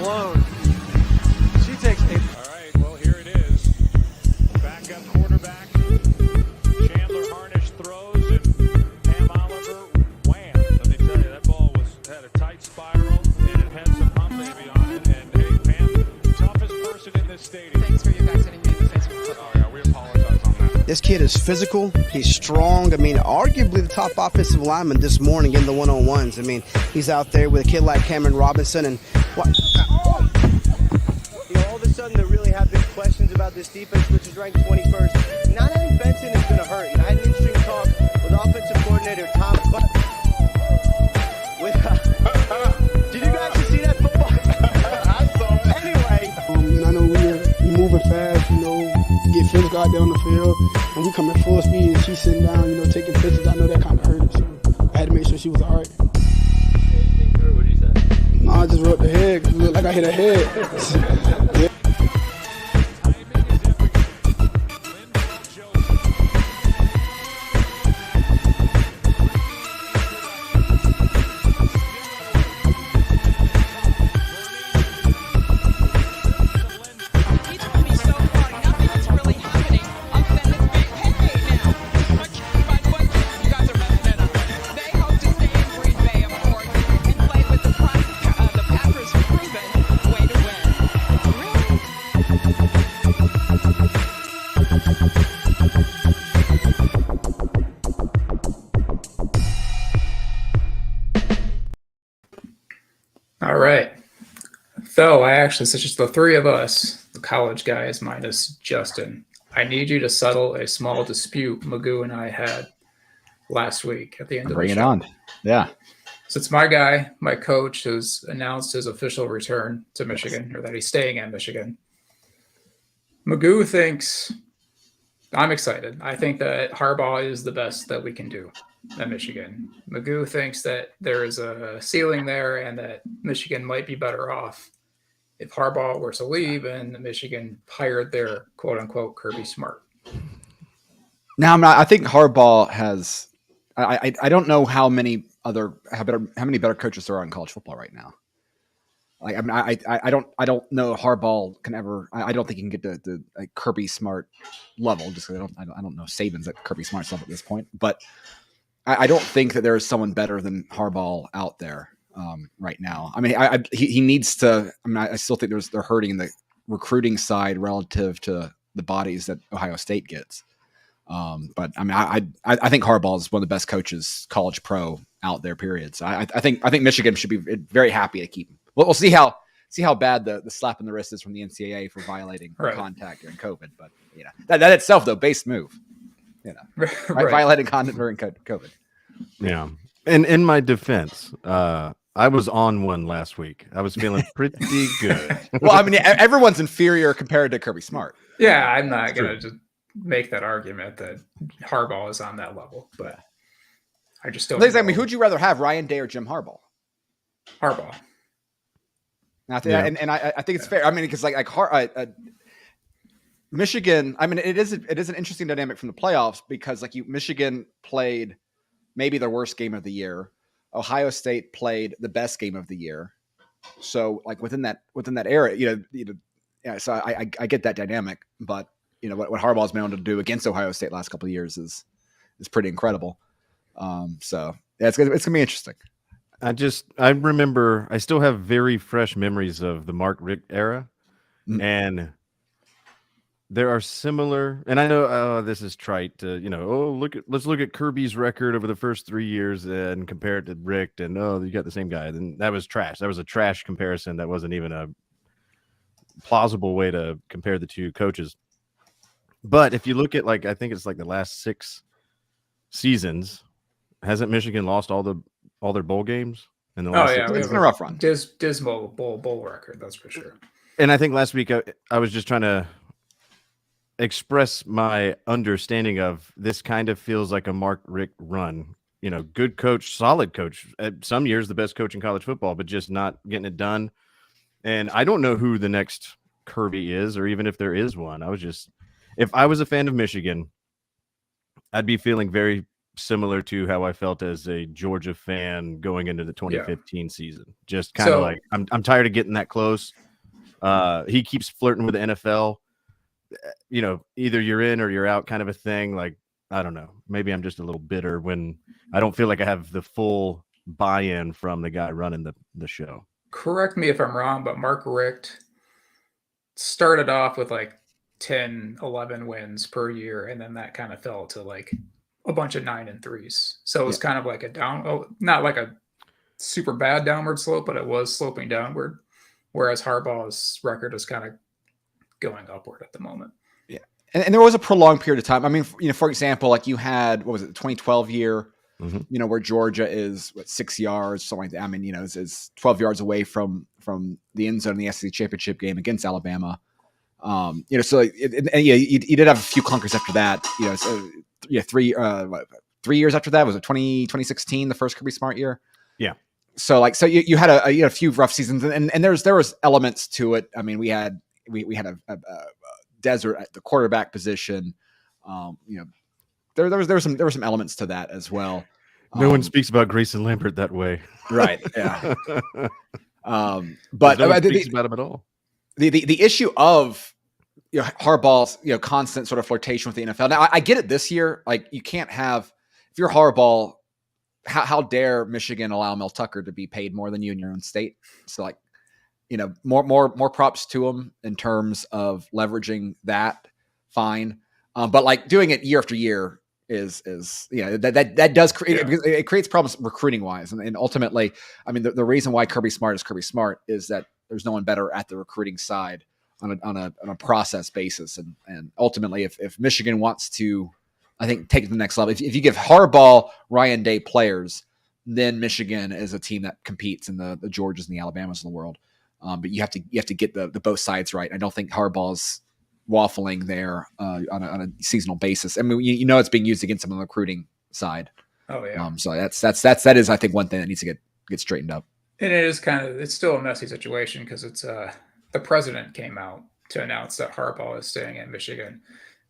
alone. She takes a... All right, well, here it is. Backup quarterback. Chandler Harnish throws, and Pam Oliver, wham. Let me tell you, that ball had a tight spiral, and it had some hump baby on it. And, hey, Pam, toughest person in this stadium. Thanks for you guys hitting me in the face with football. Oh, yeah, we apologize on that. This kid is physical. He's strong. I mean, arguably the top offensive lineman this morning in the one-on-ones. I mean, he's out there with a kid like Cameron Robinson. And all of a sudden there really have been questions about this defense, which is ranked 21st. Not having Benson is going to hurt. I had an interesting talk with offensive coordinator Tom. Did you guys see that football? I saw it. Anyway. I know we're moving fast, get physical out there on the field. When we come at full speed and she's sitting down, taking pictures, I know that kind of hurt her. So I had to make sure she was all right. What did you say? No, I just rubbed her head. It looked like I hit her head. Yeah. All right. So it's just the three of us, the college guys minus Justin. I need you to settle a small dispute Magoo and I had last week at the end of the show. Bring it on. Yeah. So it's my guy, my coach, has announced his official return to Michigan, or that he's staying at Michigan. Magoo thinks I'm excited. I think that Harbaugh is the best that we can do at Michigan. Magoo thinks that there is a ceiling there and that Michigan might be better off if Harbaugh were to leave and Michigan hired their quote-unquote Kirby Smart. Now, I think Harbaugh has – I don't know how many better coaches there are in college football right now. Like, I mean, I don't know Harbaugh can ever. I don't think he can get to the Kirby Smart level. Just because I don't know Saban's at Kirby Smart level at this point. But I don't think that there is someone better than Harbaugh out there right now. I mean, he needs to. I mean, I still think they're hurting in the recruiting side relative to the bodies that Ohio State gets. But I mean, I think Harbaugh is one of the best coaches, college pro out there. Period. So I think Michigan should be very happy to keep him. We'll see how bad the slap in the wrist is from the NCAA for violating contact during COVID. But that itself though, base move. Violating contact during COVID. Yeah, and in my defense, I was on one last week. I was feeling pretty good. Well, I mean, everyone's inferior compared to Kirby Smart. Yeah, I'm not gonna just make that argument that Harbaugh is on that level, but I just don't. I mean, who'd you rather have, Ryan Day or Jim Harbaugh? Harbaugh. I think it's fair. I mean, because Michigan. I mean, it is an interesting dynamic from the playoffs because Michigan played maybe their worst game of the year. Ohio State played the best game of the year. So within that era, So I get that dynamic, but what Harbaugh's been able to do against Ohio State last couple of years is pretty incredible. So yeah, it's gonna be interesting. I remember I still have very fresh memories of the Mark Richt era, and there are similar. And I know this is trite to let's look at Kirby's record over the first 3 years and compare it to Richt, and you got the same guy. Then that was trash. That was a trash comparison. That wasn't even a plausible way to compare the two coaches. But if you look at I think it's the last 6 seasons, hasn't Michigan lost all their bowl games in the last? It's been a rough run. Dismal bowl record, that's for sure. And I think last week I was just trying to express my understanding of this. Kind of feels like a Mark Richt run. Good coach, solid coach. At some years, the best coach in college football, but just not getting it done. And I don't know who the next Kirby is, or even if there is one. If I was a fan of Michigan, I'd be feeling very similar to how I felt as a Georgia fan going into the 2015 season. Just kind of So- like I'm tired of getting that close. He keeps flirting with the NFL. You know, either you're in or you're out kind of a thing. Like, I don't know. Maybe I'm just a little bitter when I don't feel like I have the full buy-in from the guy running the show. Correct me if I'm wrong, but Mark Richt started off with like 10, 11 wins per year, and then that kind of fell to like a bunch of 9 and 3s. So it was kind of like a not like a super bad downward slope, but it was sloping downward. Whereas Harbaugh's record is kind of going upward at the moment. Yeah, and there was a prolonged period of time. I mean, you know, for example, like you had, what was it, the 2012 year, you know, where Georgia is 6 yards, something like that. I mean, you know, is 12 yards away from the end zone in the SEC championship game against Alabama. You know, so you did have a few clunkers after that. You know, so 3 years after that, was it 2016, the first Kirby Smart year? Yeah. So you had a few rough seasons, and there was elements to it. I mean, we had a desert at the quarterback position. You know, there were some elements to that as well. No one speaks about Grayson Lambert that way, right? Yeah. But no one speaks about him at all. The issue of, you know, Harbaugh's, you know, constant sort of flirtation with the NFL. Now, I get it this year. Like, you can't have, if you're Harbaugh, how dare Michigan allow Mel Tucker to be paid more than you in your own state? So, like, you know, more props to him in terms of leveraging that. Fine, but like doing it year after year is you know, that does create, it creates problems recruiting wise, and ultimately, I mean, the reason why Kirby Smart is that there's no one better at the recruiting side on a process basis, and ultimately, if Michigan wants to, I think, take it to the next level, if you give Harbaugh, Ryan Day players, then Michigan is a team that competes in the Georgias and the Alabamas of the world. But you have to get the both sides right. I don't think Harbaugh's waffling there on a seasonal basis. I mean, you know, it's being used against him on the recruiting side. Oh yeah. So that is, I think, one thing that needs to get straightened up. And it is it's still a messy situation because it's the president came out to announce that Harbaugh is staying in Michigan,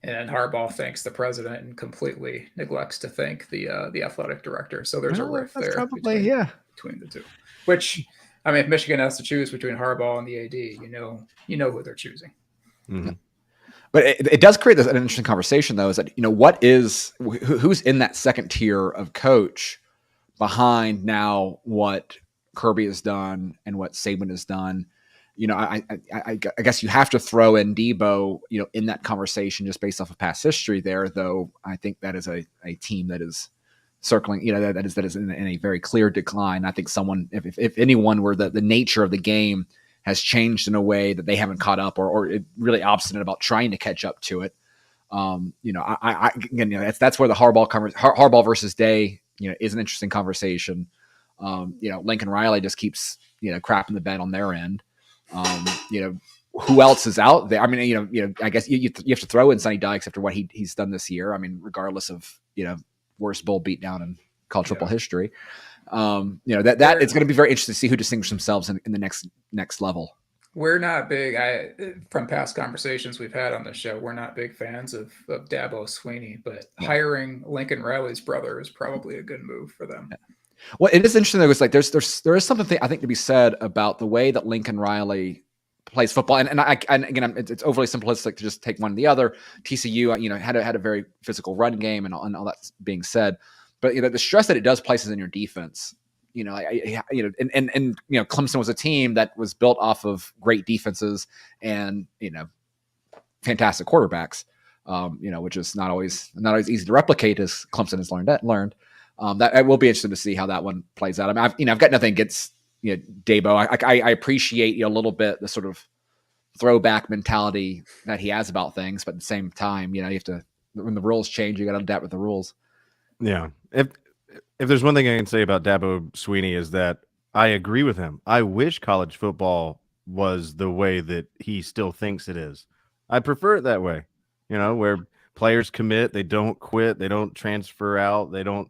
and then Harbaugh thanks the president and completely neglects to thank the athletic director. So there's a rift there between the two. Which, I mean, if Michigan has to choose between Harbaugh and the AD, you know who they're choosing. Mm-hmm. But it does create an interesting conversation, though, is that, you know, who's in that second tier of coach behind now what Kirby has done and what Saban has done. You know, I guess you have to throw in Debo, you know, in that conversation just based off of past history there, though I think that is a team that is circling, you know, that is in a very clear decline. I think someone, if anyone, where the nature of the game has changed in a way that they haven't caught up, or really obstinate about trying to catch up to it. You know, I again, you know, that's where the Harbaugh versus Day, you know, is an interesting conversation. You know, Lincoln Riley just keeps, you know, crapping the bed on their end. You know, who else is out there? I mean, you know, I guess you have to throw in Sonny Dykes after what he's done this year. I mean, regardless of, you know, worst bowl beatdown in college football history. You know, that it's going to be very interesting to see who distinguishes themselves in the next level. We're not big, from past conversations we've had on the show, we're not big fans of Dabo Swinney, but hiring Lincoln Riley's brother is probably a good move for them. Yeah. Well, it is interesting though. It's like there is something I think to be said about the way that Lincoln Riley plays football, and again, it's overly simplistic to just take one or the other. TCU, you know, had a very physical run game, and all that being said, but you know, the stress that it does places in your defense. You know, and you know, Clemson was a team that was built off of great defenses and, you know, fantastic quarterbacks. You know, which is not always easy to replicate, as Clemson has learned. That it will be interesting to see how that one plays out. I mean, I've got nothing against, you know, Dabo. I appreciate, you know, a little bit the sort of throwback mentality that he has about things, but at the same time, you know, you have to, when the rules change, you got to adapt with the rules. Yeah. If there's one thing I can say about Dabo Swinney is that I agree with him. I wish college football was the way that he still thinks it is. I prefer it that way, you know, where players commit, they don't quit, they don't transfer out, they don't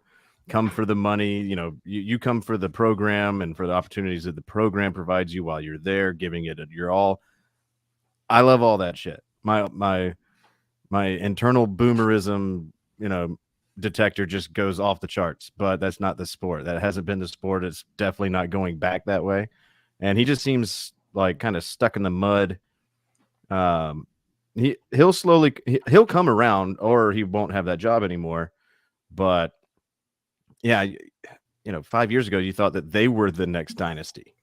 come for the money. You know, you come for the program and for the opportunities that the program provides you while you're there, giving it your all. I love all that shit. My internal boomerism, you know, detector just goes off the charts, but that's not the sport. That hasn't been the sport. It's definitely not going back that way. And he just seems like kind of stuck in the mud. He'll come around, or he won't have that job anymore. But yeah, 5 years ago, you thought that they were the next dynasty.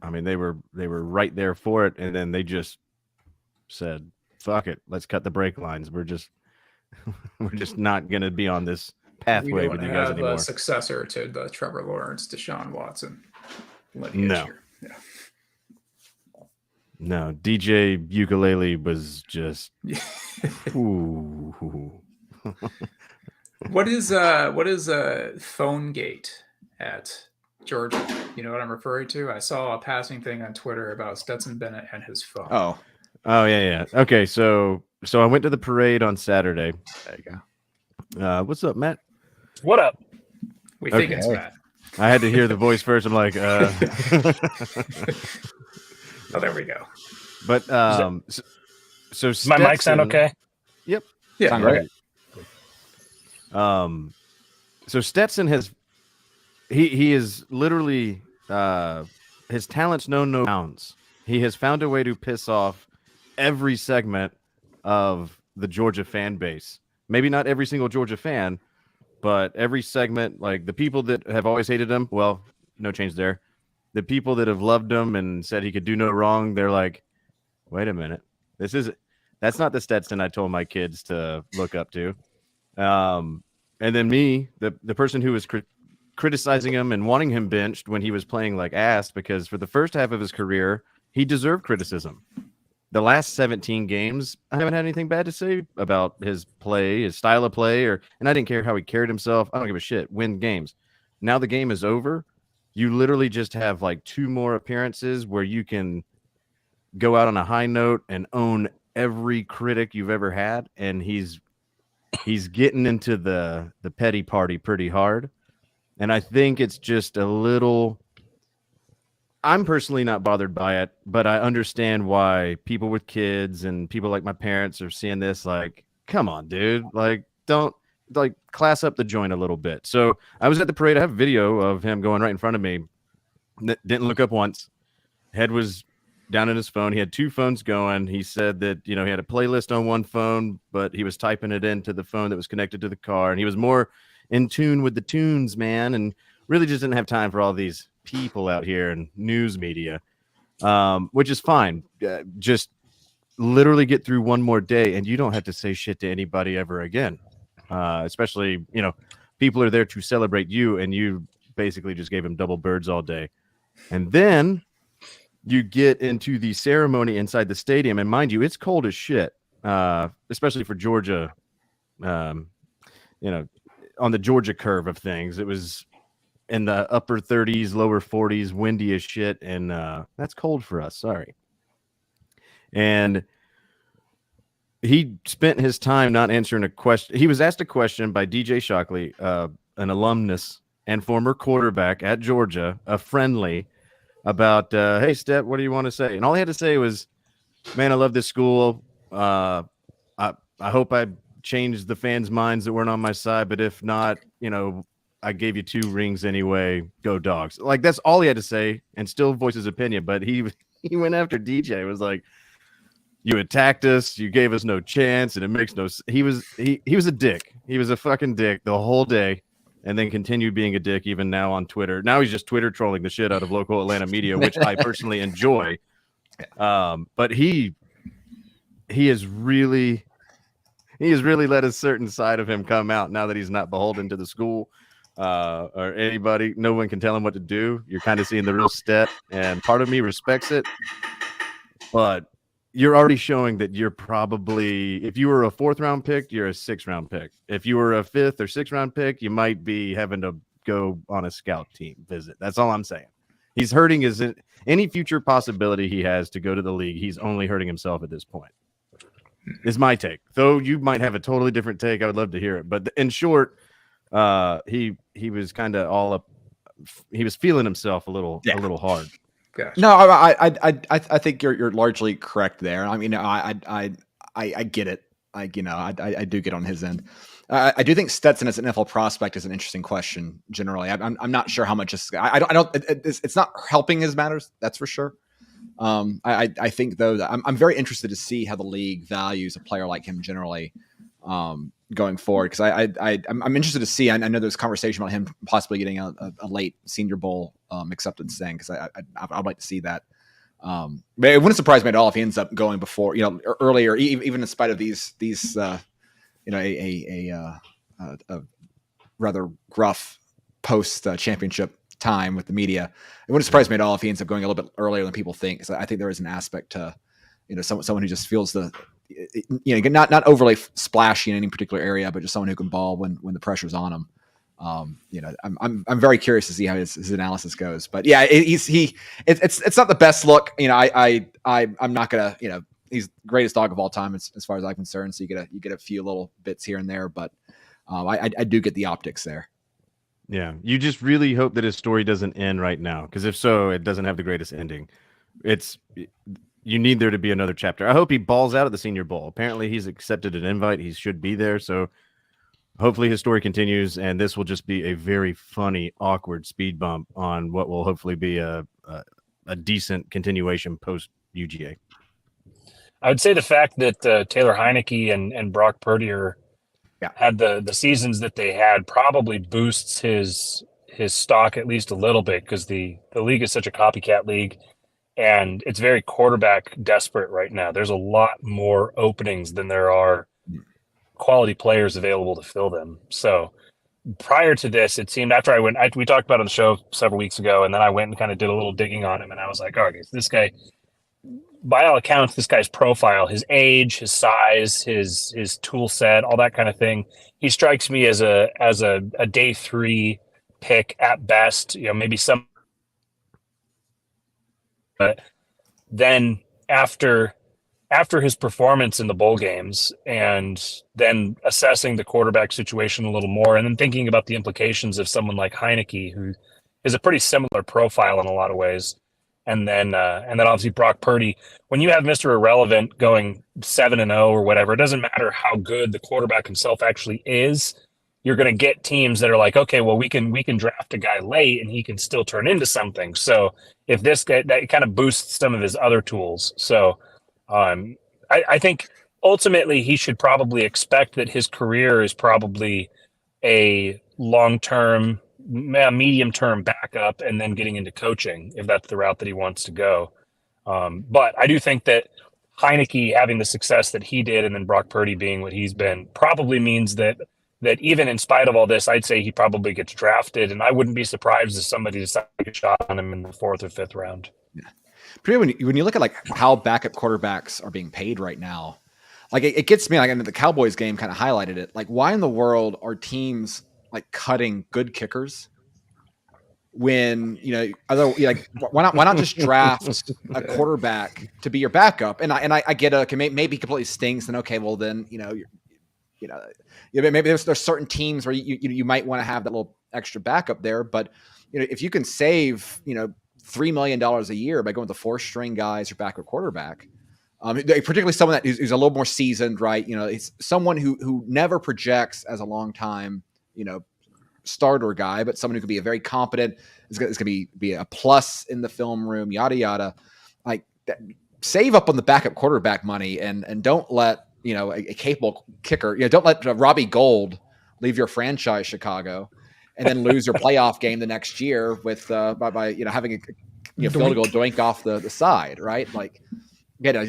I mean, they were right there for it, and then they just said, "Fuck it, let's cut the brake lines. We're just not going to be on this pathway with you guys anymore." A successor to the Trevor Lawrence, Deshaun Watson lineage No. here. Yeah. No, DJ Ukulele was just. Ooh. What is phone gate at Georgia? You know what I'm referring to? I saw a passing thing on Twitter about Stetson Bennett and his phone. Oh, yeah. Okay, so I went to the parade on Saturday. there you go. What's up, Matt? What up? We think Okay. it's Matt. I had to hear the voice first. I'm like, Oh, there we go. But so Does my mic sound okay? Yep. Yeah. Sound great. So Stetson has he is literally his talents know no bounds. He has found a way to piss off every segment of the Georgia fan base. Maybe not every single Georgia fan, but every segment, like the people that have always hated him, well, no change there. The people that have loved him and said he could do no wrong, they're like, wait a minute. That's not the Stetson I told my kids to look up to. And then me, the person who was criticizing him and wanting him benched when he was playing like ass, because for the first half of his career, he deserved criticism. The last 17 games, I haven't had anything bad to say about his play, his style of play, and I didn't care how he carried himself. I don't give a shit. Win games. Now the game is over. You literally just have like 2 more appearances where you can go out on a high note and own every critic you've ever had, and he's getting into the petty party pretty hard. And I think it's just a little. I'm personally not bothered by it, but I understand why people with kids and people like my parents are seeing this like, come on, dude. Like, don't class up the joint a little bit. So I was at the parade. I have video of him going right in front of me. Didn't look up once. Head was down in his phone. He had 2 phones going. He said that, he had a playlist on one phone, but he was typing it into the phone that was connected to the car. And he was more in tune with the tunes, man. And really just didn't have time for all these people out here and news media, which is fine. Just literally get through one more day and you don't have to say shit to anybody ever again. Especially, people are there to celebrate you, and you basically just gave them double birds all day. And then you get into the ceremony inside the stadium, and mind you, it's cold as shit, especially for Georgia. On the Georgia curve of things, it was in the upper 30s, lower 40s, windy as shit, and that's cold for us. Sorry. And he spent his time not answering a question. He was asked a question by DJ Shockley, an alumnus and former quarterback at Georgia, a friendly, about, hey, Step, what do you want to say? And all he had to say was, man, I love this school. I hope I changed the fans' minds that weren't on my side, but if not, I gave you 2 rings anyway. Go Dogs. Like, that's all he had to say, and still voice his opinion. But he went after DJ. It was like, you attacked us, you gave us no chance, and it makes no. He was a dick. He was a fucking dick the whole day, and then continued being a dick even now on Twitter. Now he's just Twitter trolling the shit out of local Atlanta media, which I personally enjoy. But he has really let a certain side of him come out now that he's not beholden to the school or anybody. No one can tell him what to do. You're kind of seeing the real Step, and part of me respects it, but you're already showing that you're probably, if you were a 4th round pick, you're a 6th round pick. If you were a 5th or 6th round pick, you might be having to go on a scout team visit. That's all I'm saying. He's hurting any future possibility he has to go to the league. He's only hurting himself at this point. Is my take. Though you might have a totally different take. I would love to hear it. But in short, he was kind of all up. He was feeling himself a little hard. Gosh. No, I think you're largely correct there. I mean, I get it. I do get on his end. I do think Stetson as an NFL prospect is an interesting question. Generally, I'm not sure how much it's not helping his matters. That's for sure. I think though that I'm very interested to see how the league values a player like him generally going forward, because I'm interested to see. I know there's conversation about him possibly getting a late Senior Bowl acceptance thing, because I'd like to see that. But it wouldn't surprise me at all if he ends up going before, earlier, even in spite of these a rather gruff post championship time with the media. It wouldn't surprise me at all if he ends up going a little bit earlier than people think, because I think there is an aspect to, someone who just feels not overly splashy in any particular area, but just someone who can ball when the pressure's on him. I'm very curious to see how his analysis goes, but yeah, it's not the best look. I'm not gonna, he's the greatest dog of all time as far as I'm concerned. So you get a few little bits here and there, but I do get the optics there. Yeah, you just really hope that his story doesn't end right now, because if so, it doesn't have the greatest ending. You need there to be another chapter. I hope he balls out at the Senior Bowl. Apparently, he's accepted an invite. He should be there. So hopefully his story continues, and this will just be a very funny, awkward speed bump on what will hopefully be a decent continuation post UGA. I would say the fact that Taylor Heineke and Brock Purdy had the seasons that they had probably boosts his stock at least a little bit, because the league is such a copycat league, and it's very quarterback desperate right now. There's a lot more openings than there are quality players available to fill them. So prior to this, it seemed, after we talked about it on the show several weeks ago, and then I went and kind of did a little digging on him, and I was like, okay, this guy, by all accounts, this guy's profile, his age, his size, his tool set, all that kind of thing, he strikes me as a day 3 pick at best, maybe some. But then after his performance in the bowl games, and then assessing the quarterback situation a little more, and then thinking about the implications of someone like Heineke, who is a pretty similar profile in a lot of ways, and then obviously Brock Purdy. When you have Mr. Irrelevant going 7-0 or whatever, it doesn't matter how good the quarterback himself actually is. You're going to get teams that are like, okay, well, we can draft a guy late and he can still turn into something. So if this guy, that kind of boosts some of his other tools. So I think ultimately he should probably expect that his career is probably a long-term, medium-term backup, and then getting into coaching, if that's the route that he wants to go. But I do think that Heineke having the success that he did, and then Brock Purdy being what he's been, probably means that even in spite of all this, I'd say he probably gets drafted, and I wouldn't be surprised if somebody decided to take a shot on him in the 4th or 5th round. Yeah. Particularly when you look at how backup quarterbacks are being paid right now, it gets me, and the Cowboys game kind of highlighted it. Why in the world are teams cutting good kickers when, why not just draft a quarterback to be your backup? And I get maybe completely stings, and okay, well then, maybe there's certain teams where you might want to have that little extra backup there, but if you can save $3 million a year by going to 4-string guys or backup quarterback, particularly someone who's a little more seasoned, right? It's someone who never projects as a long time, starter guy, but someone who could be a very competent, is going to be a plus in the film room, yada yada. Save up on the backup quarterback money, and don't let a capable kicker. Don't let Robbie Gould leave your franchise, Chicago, and then lose your playoff game the next year with by having a field goal doink off the side, right? There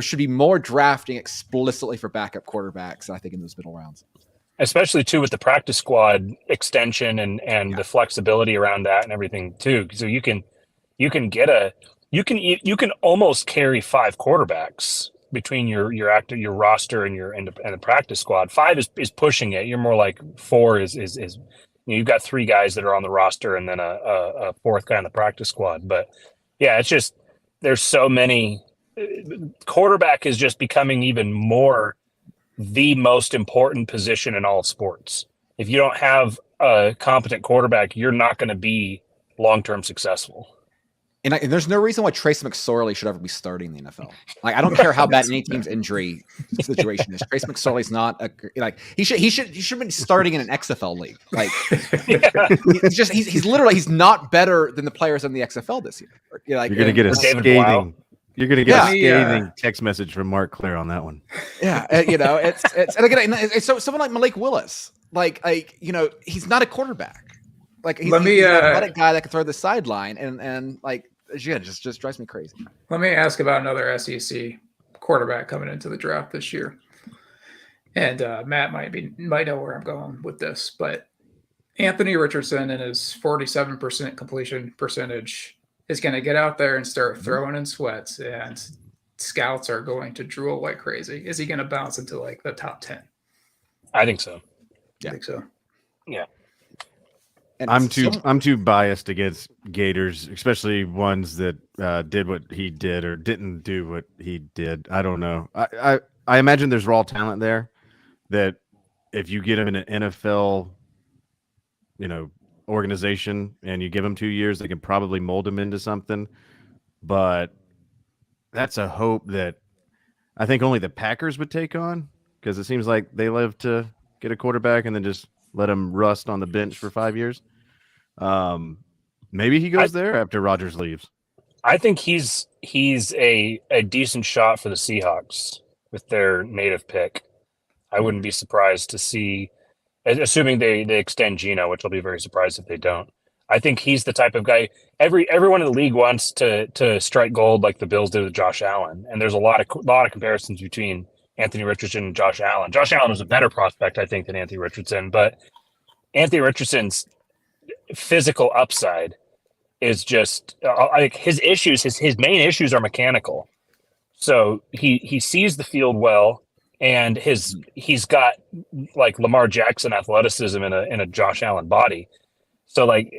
should be more drafting explicitly for backup quarterbacks, I think, in those middle rounds. Especially too with the practice squad extension and the flexibility around that and everything too. So you can almost carry 5 quarterbacks between your roster and the practice squad. 5 is pushing it. You're more like 4 is you've got 3 guys that are on the roster and then a 4th guy on the practice squad. But yeah, it's just, there's so many. Quarterback is just becoming even more the most important position in all sports. If you don't have a competent quarterback, you're not going to be long-term successful. And there's no reason why Trace McSorley should ever be starting in the NFL. Like, I don't care how bad any team's injury situation is. Trace McSorley's not he should be starting in an XFL league. Like, he's literally not better than the players in the XFL this year. You're gonna get a scathing. You're gonna get a scathing text message from Mark Claire on that one. Yeah, it's and again, so someone like Malik Willis, he's not a quarterback. Like, he's an athletic guy that can throw the sideline, and just drives me crazy. Let me ask about another SEC quarterback coming into the draft this year. And Matt might know where I'm going with this, but Anthony Richardson and his 47% completion percentage is going to get out there and start throwing in sweats, and scouts are going to drool like crazy. Is he going to bounce into like the top 10? I think so. Yeah. I think so. Yeah. And I'm too biased against Gators, especially ones that did what he did or didn't do what he did. I don't know. I imagine there's raw talent there that if you get him in an NFL, organization and you give him 2 years, they can probably mold him into something. But that's a hope that I think only the Packers would take on, because it seems like they love to get a quarterback and then just let him rust on the bench for 5 years. Maybe he goes there after Rodgers leaves. I think he's a decent shot for the Seahawks with their native pick. I wouldn't be surprised to see, assuming they extend Geno, which I'll be very surprised if they don't. I think he's the type of guy. Everyone in the league wants to strike gold like the Bills did with Josh Allen, and there's a lot of comparisons between Anthony Richardson and Josh Allen. Josh Allen was a better prospect, I think, than Anthony Richardson, but Anthony Richardson's physical upside is just like his issues. His main issues are mechanical. So he sees the field well, and he's got like Lamar Jackson athleticism in a Josh Allen body. So like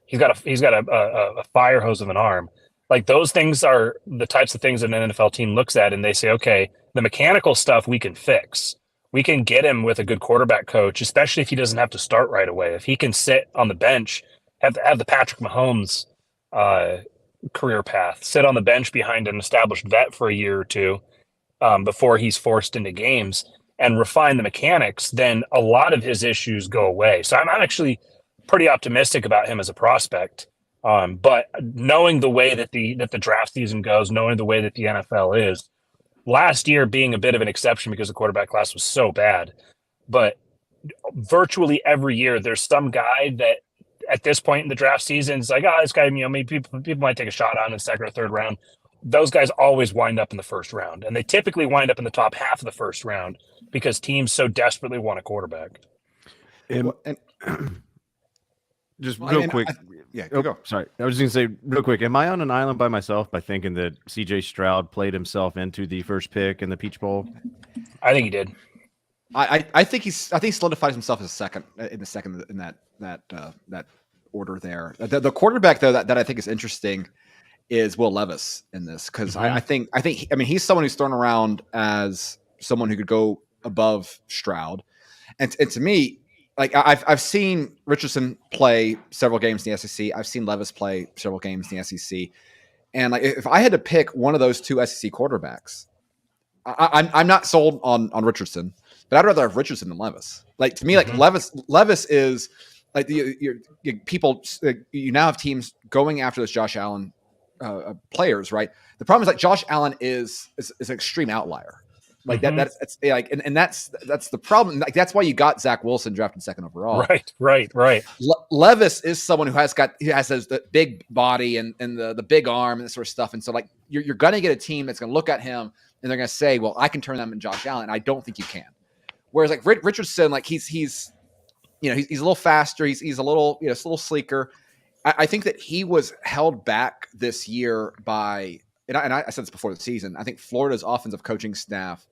he's got a fire hose of an arm. Like, those things are the types of things that an NFL team looks at and they say, okay, the mechanical stuff we can fix. We can get him with a good quarterback coach, especially if he doesn't have to start right away. If he can sit on the bench, have the Patrick Mahomes career path, sit on the bench behind an established vet for a year or two before he's forced into games, and refine the mechanics, then a lot of his issues go away. So I'm actually pretty optimistic about him as a prospect. But knowing the way that the draft season goes, knowing the way that the NFL is, last year being a bit of an exception because the quarterback class was so bad, but virtually every year there's some guy that at this point in the draft season is like, this guy, maybe people might take a shot on in the second or third round. Those guys always wind up in the first round, and they typically wind up in the top half of the first round because teams so desperately want a quarterback. Just real quick. Go. Sorry. I was just going to say real quick, am I on an island by myself by thinking that CJ Stroud played himself into the first pick in the Peach Bowl? I think he did. I think he solidifies himself as second in that order there. The quarterback though that I think is interesting is Will Levis in this, because I think he's someone who's thrown around as someone who could go above Stroud, and to me, like I've seen Richardson play several games in the SEC. I've seen Levis play several games in the SEC, and like if I had to pick one of those two SEC quarterbacks, I'm not sold on Richardson, but I'd rather have Richardson than Levis. Like, to me, like Levis is like you now have teams going after this Josh Allen players, right? The problem is like Josh Allen is an extreme outlier. Like that's like, and that's the problem. Like, that's why you got Zach Wilson drafted second overall. Right. Levis is someone who has the big body and the big arm and this sort of stuff. And so like you're going to get a team that's going to look at him and they're going to say, well, I can turn them into Josh Allen. I don't think you can. Whereas like Richardson, like he's a little faster. He's a little, it's a little sleeker. I think that he was held back this year by, and I said this before the season, I think Florida's offensive coaching staff,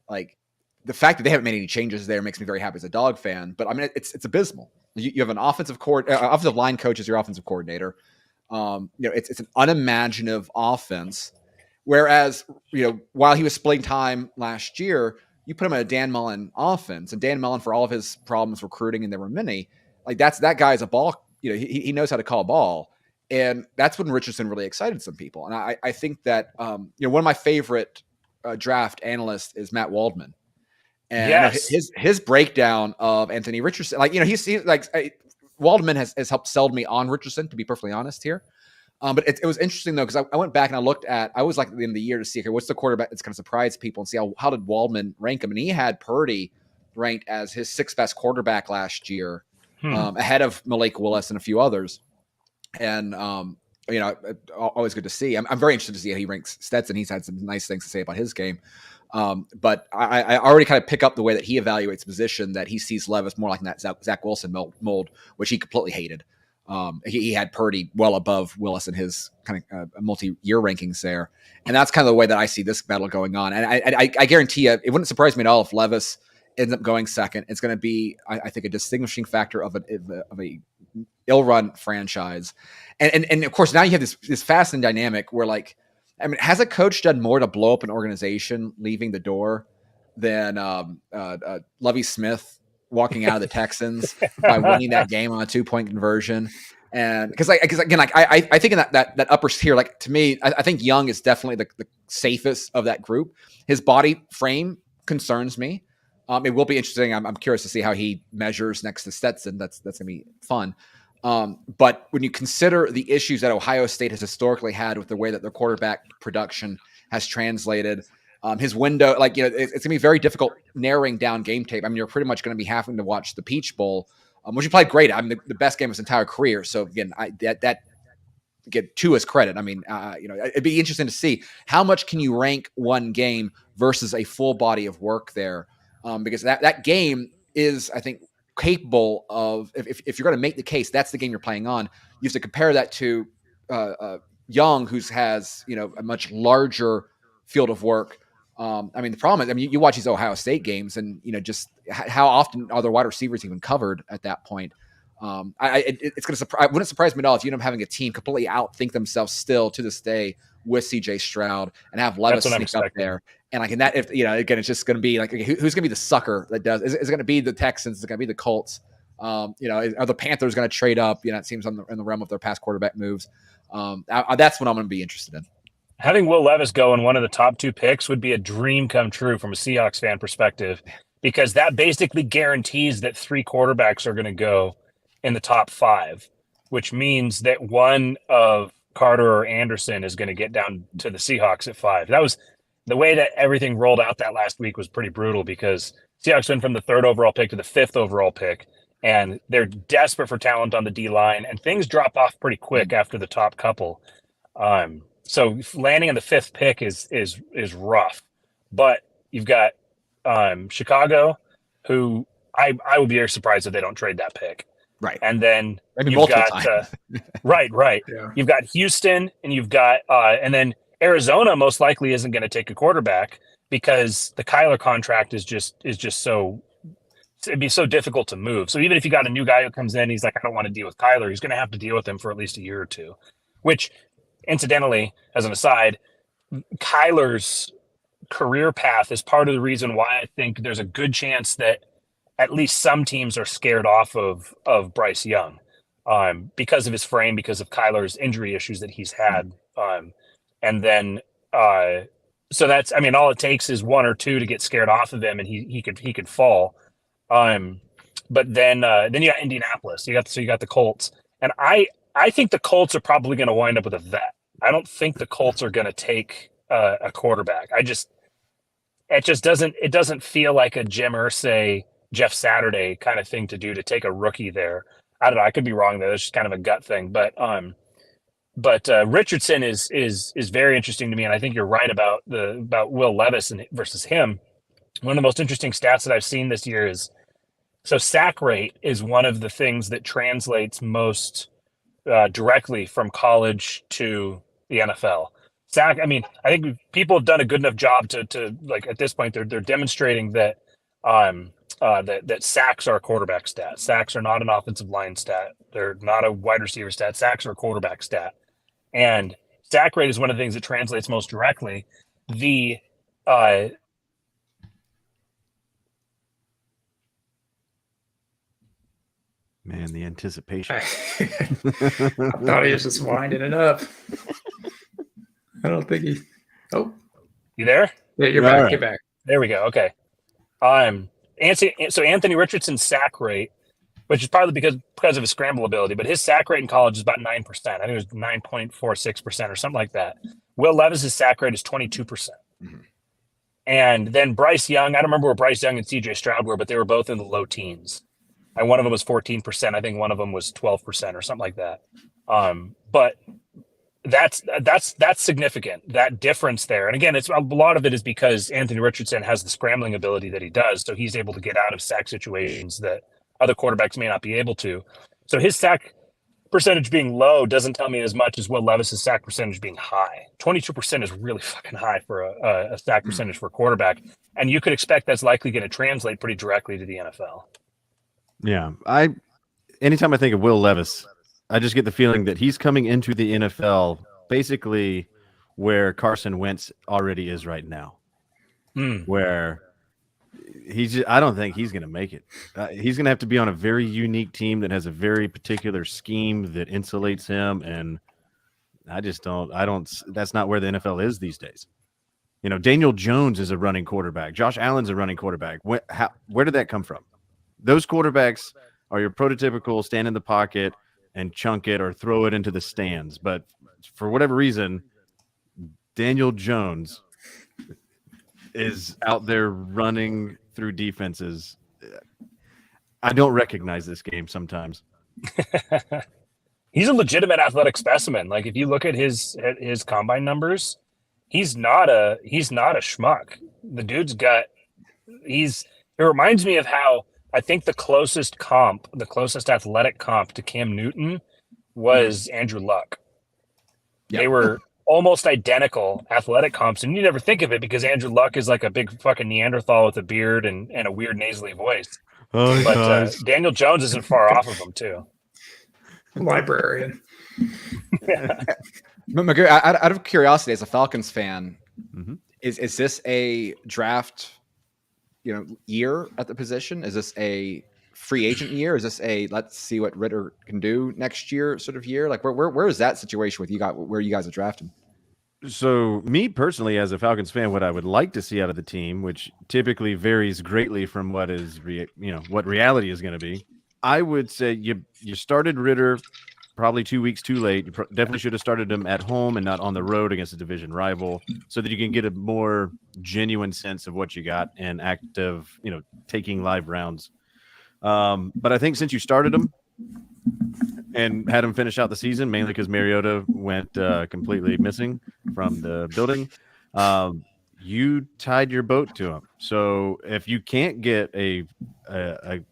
like the fact that they haven't made any changes there makes me very happy as a Dog fan. But I mean, it's abysmal. You have an offensive line coach as your offensive coordinator. It's an unimaginative offense. Whereas, while he was splitting time last year, you put him in a Dan Mullen offense, and Dan Mullen, for all of his problems recruiting, and there were many, like that guy is a ball. He knows how to call a ball. And that's when Richardson really excited some people. And I think that, one of my favorite draft analysts is Matt Waldman. And Yes. his breakdown of Anthony Richardson, he's Waldman has helped sell me on Richardson, to be perfectly honest here. But it was interesting though, because I went back and I looked at, I was like at the end of the year to see, okay, what's the quarterback that's going to surprise people and see how did Waldman rank him. And he had Purdy ranked as his 6th best quarterback last year, ahead of Malik Willis and a few others. And, always good to see. I'm very interested to see how he ranks Stetson. He's had some nice things to say about his game. But I already kind of pick up the way that he evaluates position, that he sees Levis more like in that Zach Wilson mold, which he completely hated. He had Purdy well above Willis in his kind of multi-year rankings there. And that's kind of the way that I see this battle going on. And I guarantee you, it wouldn't surprise me at all if Levis ends up going second. It's going to be, I think, a distinguishing factor of a ill-run franchise. And of course, now you have this fascinating dynamic where, has a coach done more to blow up an organization leaving the door than Lovie Smith walking out of the Texans by winning that game on a 2-point conversion? And because again, I think in that upper tier, to me, I think Young is definitely the safest of that group. His body frame concerns me. It will be interesting. I'm curious to see how he measures next to Stetson. That's going to be fun. But when you consider the issues that Ohio State has historically had with the way that their quarterback production has translated, his window, it's going to be very difficult narrowing down game tape. I mean, you're pretty much going to be having to watch the Peach Bowl, which he played great. I mean, the best game of his entire career. So again, that get to his credit. I mean, it'd be interesting to see how much can you rank one game versus a full body of work there, because that game is, I think, capable of, if you're going to make the case, that's the game you're playing on. You have to compare that to Young, who has a much larger field of work. I mean, the problem is, you watch these Ohio State games, and just how often are their wide receivers even covered at that point? It's going to surprise. It wouldn't surprise me at all if you end up having a team completely outthink themselves still to this day with C.J. Stroud and have Levis sneak up there. And in that, again, it's just going to be who's going to be the sucker that does? Is it going to be the Texans? Is it going to be the Colts? Are the Panthers going to trade up? It seems in the realm of their past quarterback moves. That's what I'm going to be interested in. Having Will Levis go in one of the top 2 picks would be a dream come true from a Seahawks fan perspective, because that basically guarantees that 3 quarterbacks are going to go in the top 5, which means that one of Carter or Anderson is going to get down to the Seahawks at 5. That was the way that everything rolled out that last week, was pretty brutal, because Seahawks went from the 3rd overall pick to the 5th overall pick, and they're desperate for talent on the D line, and things drop off pretty quick after the top couple. So landing on the 5th pick is rough, but you've got Chicago, who I would be very surprised if they don't trade that pick. Right. And then maybe you've multiple got times. right. Yeah. You've got Houston, and you've got and then Arizona most likely isn't going to take a quarterback, because the Kyler contract is just so, it'd be so difficult to move. So even if you got a new guy who comes in, he's like, I don't want to deal with Kyler, he's going to have to deal with him for at least a year or two, which, incidentally, as an aside, Kyler's career path is part of the reason why I think there's a good chance that at least some teams are scared off of Bryce Young, because of his frame, because of Kyler's injury issues that he's had. And then, so that's, all it takes is 1 or 2 to get scared off of him, and he could fall. But then you got Indianapolis, you got the Colts, and I think the Colts are probably going to wind up with a vet. I don't think the Colts are going to take a quarterback. It doesn't feel like a Jim Irsay, Jeff Saturday kind of thing to do, to take a rookie there. I don't know. I could be wrong there. It's just kind of a gut thing, but Richardson is very interesting to me, and I think you're right about Will Levis versus him. One of the most interesting stats that I've seen this year is, so sack rate is one of the things that translates most directly from college to the NFL. Sack. I think people have done a good enough job to at this point they're demonstrating that that sacks are a quarterback stat. Sacks are not an offensive line stat. They're not a wide receiver stat. Sacks are a quarterback stat. And sack rate is one of the things that translates most directly. The Man, the anticipation. I thought he was just winding it up. I don't think he. Oh, You there? yeah, you're All back. right. You're back. There we go. Okay. Anthony Richardson's sack rate, which is partly because of his scramble ability, but his sack rate in college is about 9%. I think it was 9.46% or something like that. Will Levis's sack rate is 22%. Mm-hmm. And then Bryce Young, I don't remember where Bryce Young and CJ Stroud were, but they were both in the low teens. And one of them was 14%. I think one of them was 12% or something like that. But that's significant, that difference there. And again, it's a lot of it is because Anthony Richardson has the scrambling ability that he does, so he's able to get out of sack situations that other quarterbacks may not be able to. So his sack percentage being low doesn't tell me as much as Will Levis's sack percentage being high. 22% is really fucking high for a sack percentage for a quarterback, and you could expect that's likely going to translate pretty directly to the NFL. Yeah, anytime I think of Will Levis, I just get the feeling that he's coming into the NFL basically where Carson Wentz already is right now, where I don't think he's going to make it. He's going to have to be on a very unique team that has a very particular scheme that insulates him, and that's not where the NFL is these days. You know, Daniel Jones is a running quarterback. Josh Allen's a running quarterback. Where did that come from? Those quarterbacks are your prototypical stand in the pocket and chunk it or throw it into the stands. But for whatever reason, Daniel Jones is out there running through defenses. I don't recognize this game sometimes. He's a legitimate athletic specimen. Like if you look at his combine numbers, he's not a schmuck. The dude's it reminds me of how I think the closest athletic comp to Cam Newton was Andrew Luck. Yep. They were almost identical athletic comps, and you never think of it because Andrew Luck is like a big fucking Neanderthal with a beard and a weird nasally voice. Oh, but Daniel Jones isn't far off of him too. Librarian. Magoo, out of curiosity, as a Falcons fan, Mhm. is this a draft, year at the position? Is this a free agent year? Is this a let's see what Ritter can do next year sort of year? Like where is that situation with where you guys are drafting? So me personally, as a Falcons fan, what I would like to see out of the team, which typically varies greatly from what what reality is going to be, I would say you started Ritter probably 2 weeks too late. You definitely should have started him at home and not on the road against a division rival, so that you can get a more genuine sense of what you got and active, taking live rounds. But I think since you started him and had him finish out the season, mainly because Mariota went completely missing from the building, you tied your boat to him. So if you can't get a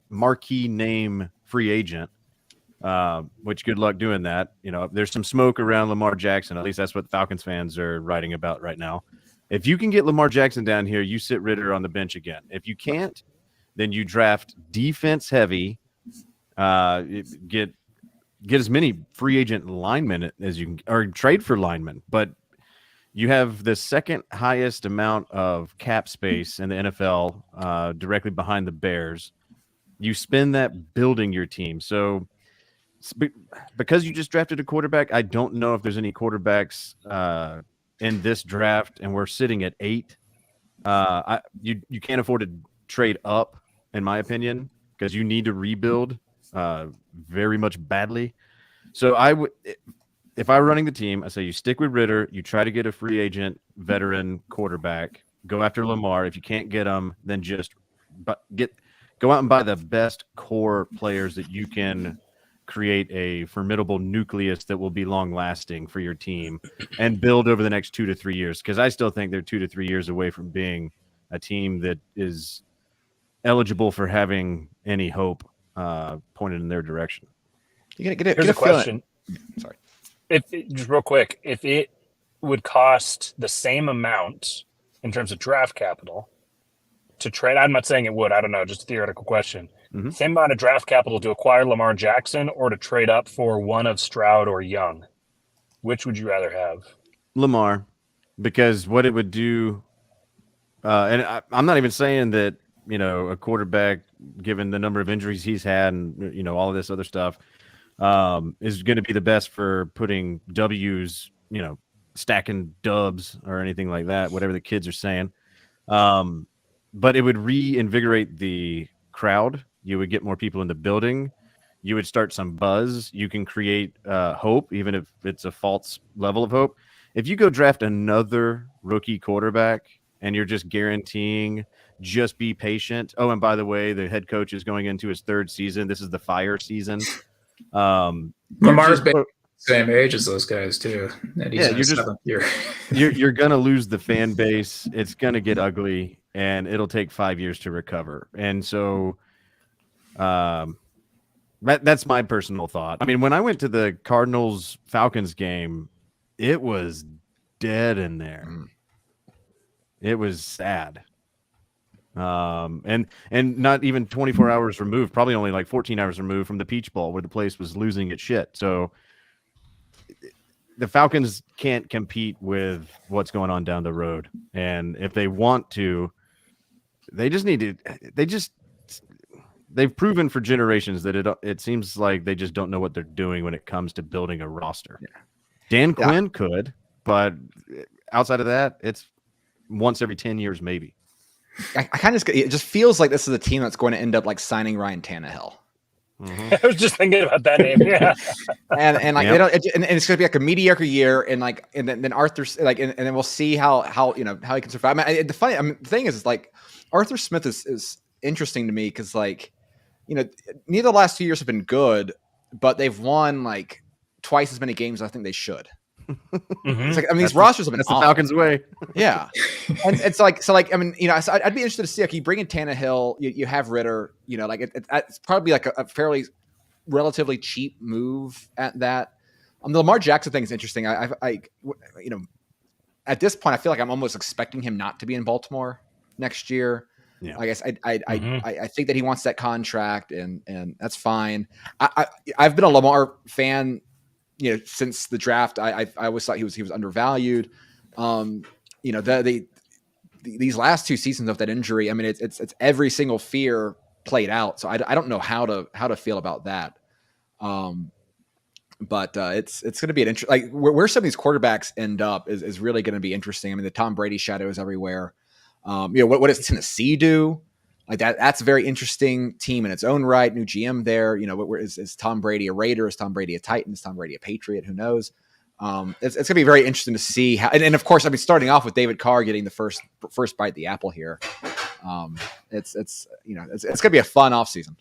marquee name free agent, which good luck doing that. There's some smoke around Lamar Jackson. At least that's what Falcons fans are writing about right now. If you can get Lamar Jackson down here, you sit Ritter on the bench again. If you can't, then you draft defense heavy, get as many free agent linemen as you can, or trade for linemen. But you have the second highest amount of cap space in the NFL, directly behind the Bears. You spend that building your team. So because you just drafted a quarterback, I don't know if there's any quarterbacks in this draft, and we're sitting at 8. You can't afford to trade up, in my opinion, because you need to rebuild very much badly. So if I were running the team, I say you stick with Ritter, you try to get a free agent veteran quarterback, go after Lamar. If you can't get him, then just go out and buy the best core players that you can create a formidable nucleus that will be long lasting for your team and build over the next 2 to 3 years. Because I still think they're 2 to 3 years away from being a team that is eligible for having any hope pointed in their direction. Here's a question. Sorry. Just real quick, if it would cost the same amount in terms of draft capital to trade, I'm not saying it would, I don't know, just a theoretical question. Mm-hmm. Same amount of draft capital to acquire Lamar Jackson or to trade up for one of Stroud or Young, which would you rather have? Lamar, because what it would do, and I'm not even saying that a quarterback, given the number of injuries he's had and, all of this other stuff, is going to be the best for putting W's, stacking dubs or anything like that, whatever the kids are saying. But it would reinvigorate the crowd. You would get more people in the building. You would start some buzz. You can create hope, even if it's a false level of hope. If you go draft another rookie quarterback and you're just guaranteeing just be patient. Oh, and by the way, the head coach is going into his third season. This is the fire season. Lamar's the same age as those guys too. And he's in his seventh year. you're going to lose the fan base. It's going to get ugly, and it'll take 5 years to recover. And so that's my personal thought. I mean, when I went to the Cardinals-Falcons game, it was dead in there. It was sad. And not even 24 hours removed, probably only like 14 hours removed from the Peach Bowl, where the place was losing its shit. So the Falcons can't compete with what's going on down the road. And if they want to, they've proven for generations that it seems like they just don't know what they're doing when it comes to building a roster. Yeah. Dan Quinn could, but outside of that, it's once every 10 years, maybe. I kind of it just feels like this is a team that's going to end up like signing Ryan Tannehill. Mm-hmm. I was just thinking about that name. Yeah, and like they don't, and it's going to be like a mediocre year, and then Arthur's like, and then we'll see how he can survive. The thing is like Arthur Smith is interesting to me because like neither of the last 2 years have been good, but they've won like twice as many games as I think they should. Mm-hmm. It's like, these rosters have been the Falcons' way. Yeah, and it's like I'd be interested to see like you bring in Tannehill, you have Ritter, it's probably like a fairly relatively cheap move at that. The Lamar Jackson thing is interesting. I at this point I feel like I'm almost expecting him not to be in Baltimore next year. Yeah. I guess I think that he wants that contract, and that's fine. I've been a Lamar fan. Since the draft, I always thought he was undervalued. These last 2 seasons of that injury, I mean, it's every single fear played out. So I don't know how to feel about that. But it's going to be an interesting, like where some of these quarterbacks end up is really going to be interesting. I mean, the Tom Brady shadow is everywhere. What does Tennessee do? Like that's a very interesting team in its own right. New GM there. Is Tom Brady a Raider? Is Tom Brady a Titan? Is Tom Brady a Patriot? Who knows? It's going to be very interesting to see how. And of course, I mean, starting off with David Carr getting the first bite of the apple here. It's going to be a fun offseason.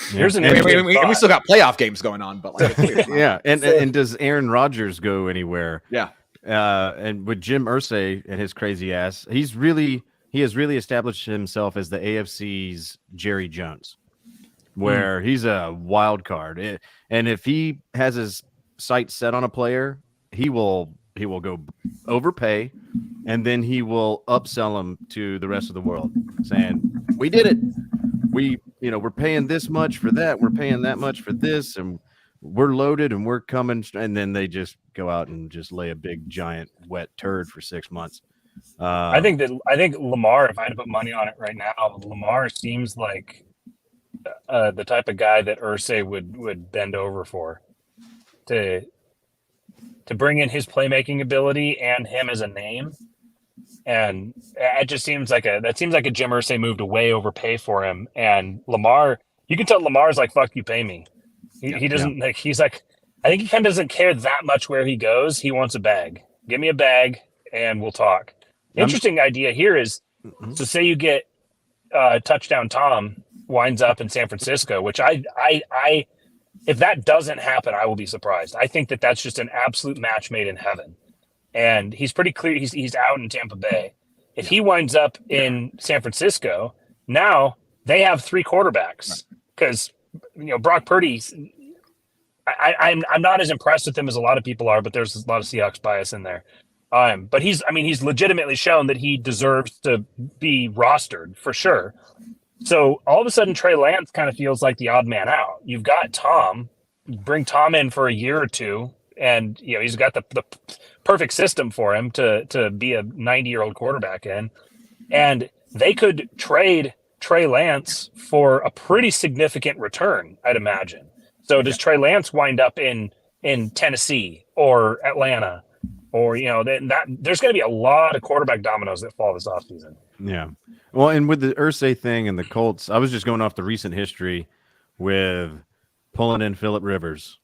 Here's we still got playoff games going on, but like, yeah. And does Aaron Rodgers go anywhere? Yeah. And with Jim Irsay and his crazy ass, he has really established himself as the AFC's Jerry Jones, where he's a wild card. And if he has his sights set on a player, he will go overpay, and then he will upsell him to the rest of the world, saying, "We did it. We're paying this much for that. We're paying that much for this, and we're loaded and we're coming." And then they just go out and just lay a big giant wet turd for 6 months. I think Lamar, if I had to put money on it right now, Lamar seems like the type of guy that Irsay would bend over for to bring in his playmaking ability and him as a name. And it just seems like a Jim Irsay move to way overpay for him. And Lamar, you can tell Lamar's like, "Fuck you, pay me." He doesn't like. He's like, I think he kind of doesn't care that much where he goes. He wants a bag. Give me a bag, and we'll talk. Interesting idea here is, so say you get touchdown Tom winds up in San Francisco, which I if that doesn't happen, I will be surprised. I think that that's just an absolute match made in heaven. And he's pretty clear he's out in Tampa Bay. If he winds up in San Francisco, now they have 3 quarterbacks because Brock Purdy. I'm not as impressed with him as a lot of people are, but there's a lot of Seahawks bias in there. But he's legitimately shown that he deserves to be rostered for sure. So all of a sudden, Trey Lance kind of feels like the odd man out. You've got Tom, bring Tom in for a year or two, and he's got the perfect system for him to be a 90-year-old quarterback in, and they could trade Trey Lance for a pretty significant return, I'd imagine. So does Trey Lance wind up in Tennessee or Atlanta, or that there's going to be a lot of quarterback dominoes that fall this offseason. Yeah. Well, and with the Irsay thing and the Colts, I was just going off the recent history with pulling in Phillip Rivers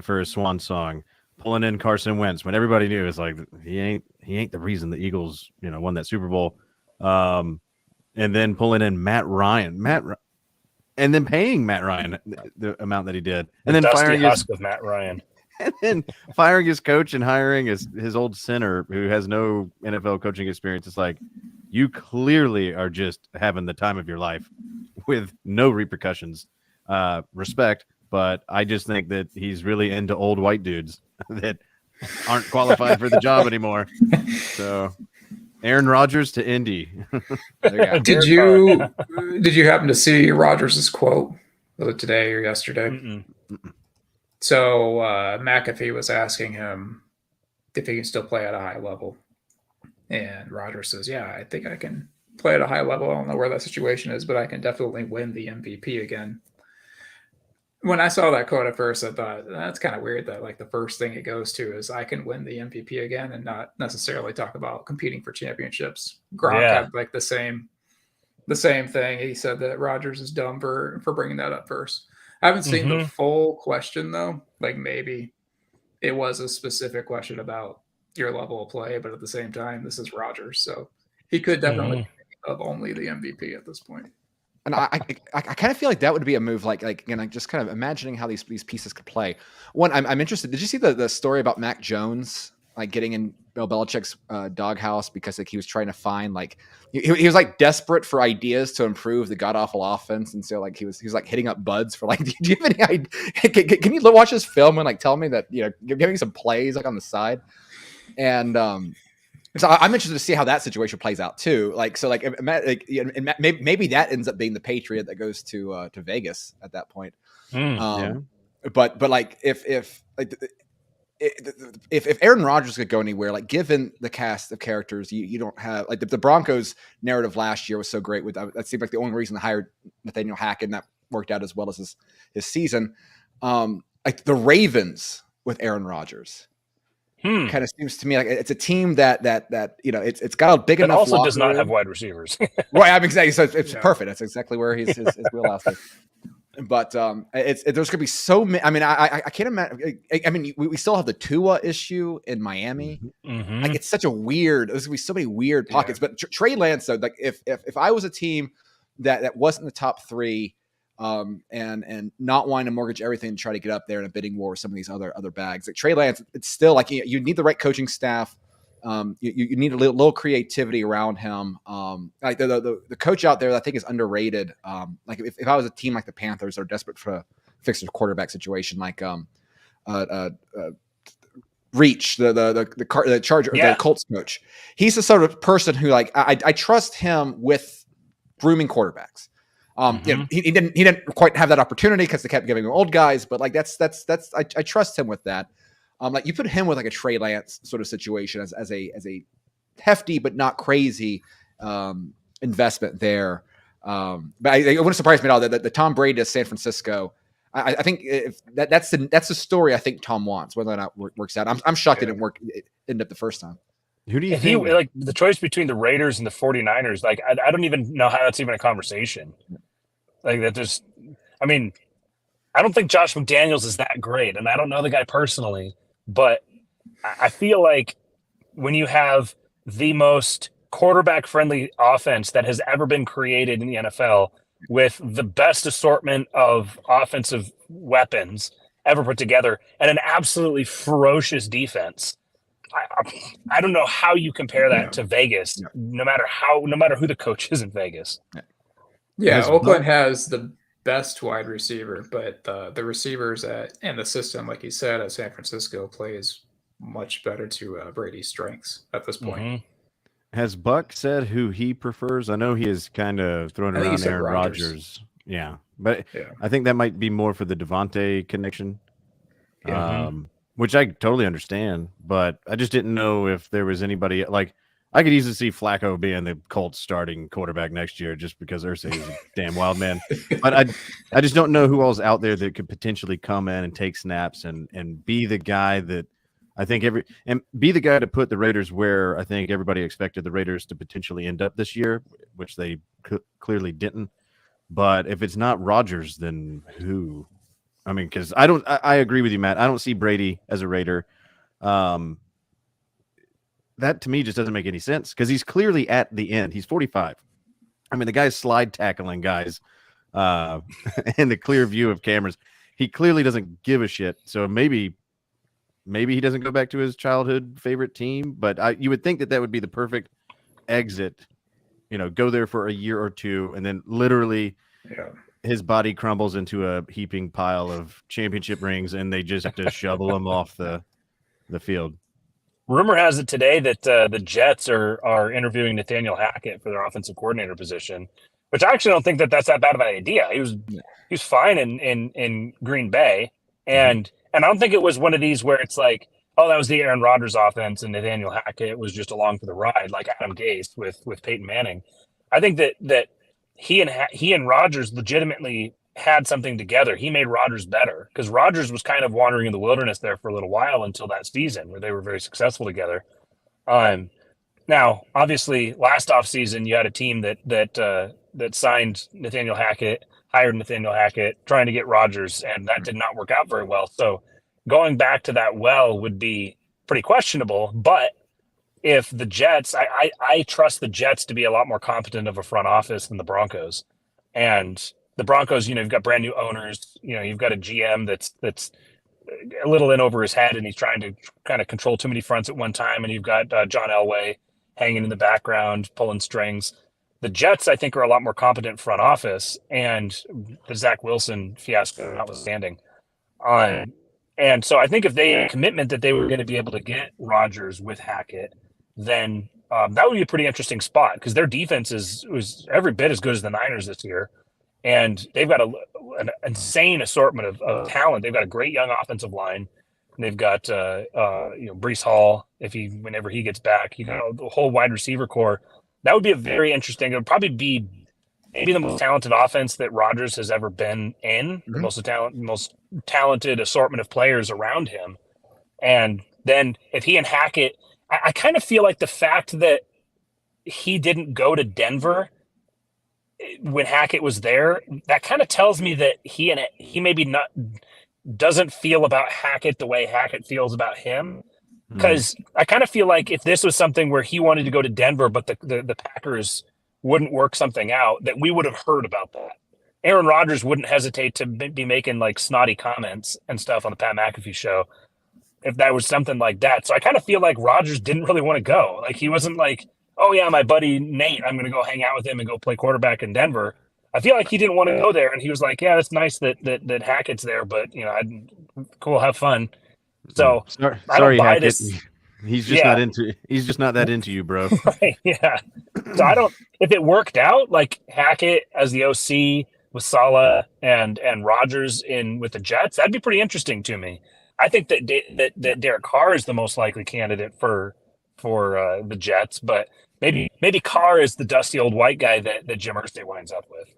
for his swan song, pulling in Carson Wentz when everybody knew it's like he ain't the reason the Eagles won that Super Bowl, and then pulling in Matt Ryan, and then paying Matt Ryan the amount that he did, and then firing with Matt Ryan. And then firing his coach and hiring his old center who has no NFL coaching experience. It's like, you clearly are just having the time of your life with no repercussions. Respect, but I just think that he's really into old white dudes that aren't qualified for the job anymore. So Aaron Rodgers to Indy. Did you happen to see Rodgers' quote today or yesterday? Mm-mm. So McAfee was asking him if he can still play at a high level. And Rodgers says, yeah, I think I can play at a high level. I don't know where that situation is, but I can definitely win the MVP again. When I saw that quote at first, I thought, that's kind of weird that like the first thing it goes to is I can win the MVP again and not necessarily talk about competing for championships. Gronk had like the same thing. He said that Rodgers is dumb for bringing that up first. I haven't seen the full question, though. Like, maybe it was a specific question about your level of play, but at the same time, this is Rodgers. So he could definitely think of only the MVP at this point. And I kind of feel like that would be a move, like just kind of imagining how these pieces could play. One, I'm interested. Did you see the story about Mac Jones, like getting in Bill Belichick's doghouse because like he was trying to find like he was like desperate for ideas to improve the god awful offense, and so like he was like hitting up buds for like, do you have any idea? Can you watch this film and like tell me that you're giving some plays like on the side? And so I'm interested to see how that situation plays out too. Like so, like maybe that ends up being the Patriot that goes to Vegas at that point. But like if Aaron Rodgers could go anywhere, like given the cast of characters, you don't have like the Broncos narrative last year was so great with that seemed like the only reason to hire Nathaniel Hackett, and that worked out as well as his season. Like the Ravens with Aaron Rodgers. Kind of seems to me like it's a team that it's got a big enough. Also does not have wide receivers. Right, I'm exactly. So it's perfect. That's exactly where his wheelhouse is. But there's going to be so many. I mean, I can't imagine. I mean, we still have the Tua issue in Miami. Like it's such a weird. There's going to be so many weird pockets. But Trey Lance, though, like if I was a team that wasn't in the top three. And not wanting to mortgage everything to try to get up there in a bidding war with some of these other bags. Like Trey Lance, it's still like you need the right coaching staff. You need a little creativity around him. Like the coach out there that I think is underrated. Like if I was a team like the Panthers that are desperate for a fix their quarterback situation, like Reach, the Charger, the Colts coach. He's the sort of person who like I trust him with grooming quarterbacks. He didn't quite have that opportunity because they kept giving him old guys, but like that's I trust him with that. Like you put him with like a Trey Lance sort of situation as a hefty but not crazy investment there. But it wouldn't surprise me at all that the Tom Brady to San Francisco. I think if that's the story I think Tom wants, whether or not it works out. I'm shocked it didn't work. It ended up the first time. Who do you think? Like the choice between the Raiders and the 49ers, like I don't even know how that's even a conversation. Like that there's, I mean, I don't think Josh McDaniels is that great, and I don't know the guy personally, but I feel like when you have the most quarterback-friendly offense that has ever been created in the NFL with the best assortment of offensive weapons ever put together and an absolutely ferocious defense, I don't know how you compare that to Vegas, no matter who the coach is in Vegas. Yeah, Oakland has the best wide receiver, but the receivers and the system, like you said, at San Francisco plays much better to Brady's strengths at this point. Has Buck said who he prefers? I know he is kind of throwing around Aaron Rodgers. Yeah, but I think that might be more for the Devontae connection. Which I totally understand, but I just didn't know if there was anybody like I could easily see Flacco being the Colts starting quarterback next year just because Irsay is a damn wild man. But I just don't know who else out there that could potentially come in and take snaps and be the guy that I think be the guy to put the Raiders where I think everybody expected the Raiders to potentially end up this year, which they clearly didn't. But if it's not Rodgers, then who? I mean, because I agree with you, Matt. I don't see Brady as a Raider. That to me just doesn't make any sense because he's clearly at the end. He's 45. I mean, the guy's slide tackling guys in the clear view of cameras. He clearly doesn't give a shit. So maybe he doesn't go back to his childhood favorite team. But you would think that would be the perfect exit. You know, go there for a year or two, and then literally his body crumbles into a heaping pile of championship rings, and they just have to shovel him off the field. Rumor has it today that the Jets are interviewing Nathaniel Hackett for their offensive coordinator position, which I actually don't think that's that bad of an idea. He was fine in Green Bay, and I don't think it was one of these where it's like, oh, that was the Aaron Rodgers offense, and Nathaniel Hackett was just along for the ride, like Adam Gase with Peyton Manning. I think that he and Rodgers legitimately had something together. He made Rodgers better because Rodgers was kind of wandering in the wilderness there for a little while until that season where they were very successful together. Now, obviously, last offseason, you had a team that signed Nathaniel Hackett, hired Nathaniel Hackett, trying to get Rodgers, and that did not work out very well. So going back to that well would be pretty questionable. But if the Jets, I trust the Jets to be a lot more competent of a front office than the Broncos. And the Broncos, you've got brand new owners. You've got a GM that's a little in over his head, and he's trying to kind of control too many fronts at one time. And you've got John Elway hanging in the background, pulling strings. The Jets, I think, are a lot more competent front office, and the Zach Wilson fiasco notwithstanding. And so I think if they had a commitment that they were going to be able to get Rodgers with Hackett, then that would be a pretty interesting spot because their defense was every bit as good as the Niners this year. And they've got an insane assortment of talent. They've got a great young offensive line. And they've got Breece Hall whenever he gets back. The whole wide receiver core. That would be a very interesting. It would probably be maybe the most talented offense that Rodgers has ever been in. The most talented assortment of players around him. And then if he and Hackett, I kind of feel like the fact that he didn't go to Denver when Hackett was there, that kind of tells me that he maybe doesn't feel about Hackett the way Hackett feels about him. Because I kind of feel like if this was something where he wanted to go to Denver, but the Packers wouldn't work something out, that we would have heard about that. Aaron Rodgers wouldn't hesitate to be making like snotty comments and stuff on the Pat McAfee show if that was something like that. So I kind of feel like Rodgers didn't really want to go. Like he wasn't like, oh yeah, my buddy Nate, I'm going to go hang out with him and go play quarterback in Denver. I feel like he didn't want to go there, and he was like, yeah, that's nice that Hackett's there, but cool, have fun. So sorry, Hackett. He's just not that into you, bro. Right, yeah. So if it worked out, like Hackett as the OC with Saleh and Rodgers with the Jets, that'd be pretty interesting to me. I think that Derek Carr is the most likely candidate for the Jets, but maybe Carr is the dusty old white guy that Jim Irsay winds up with.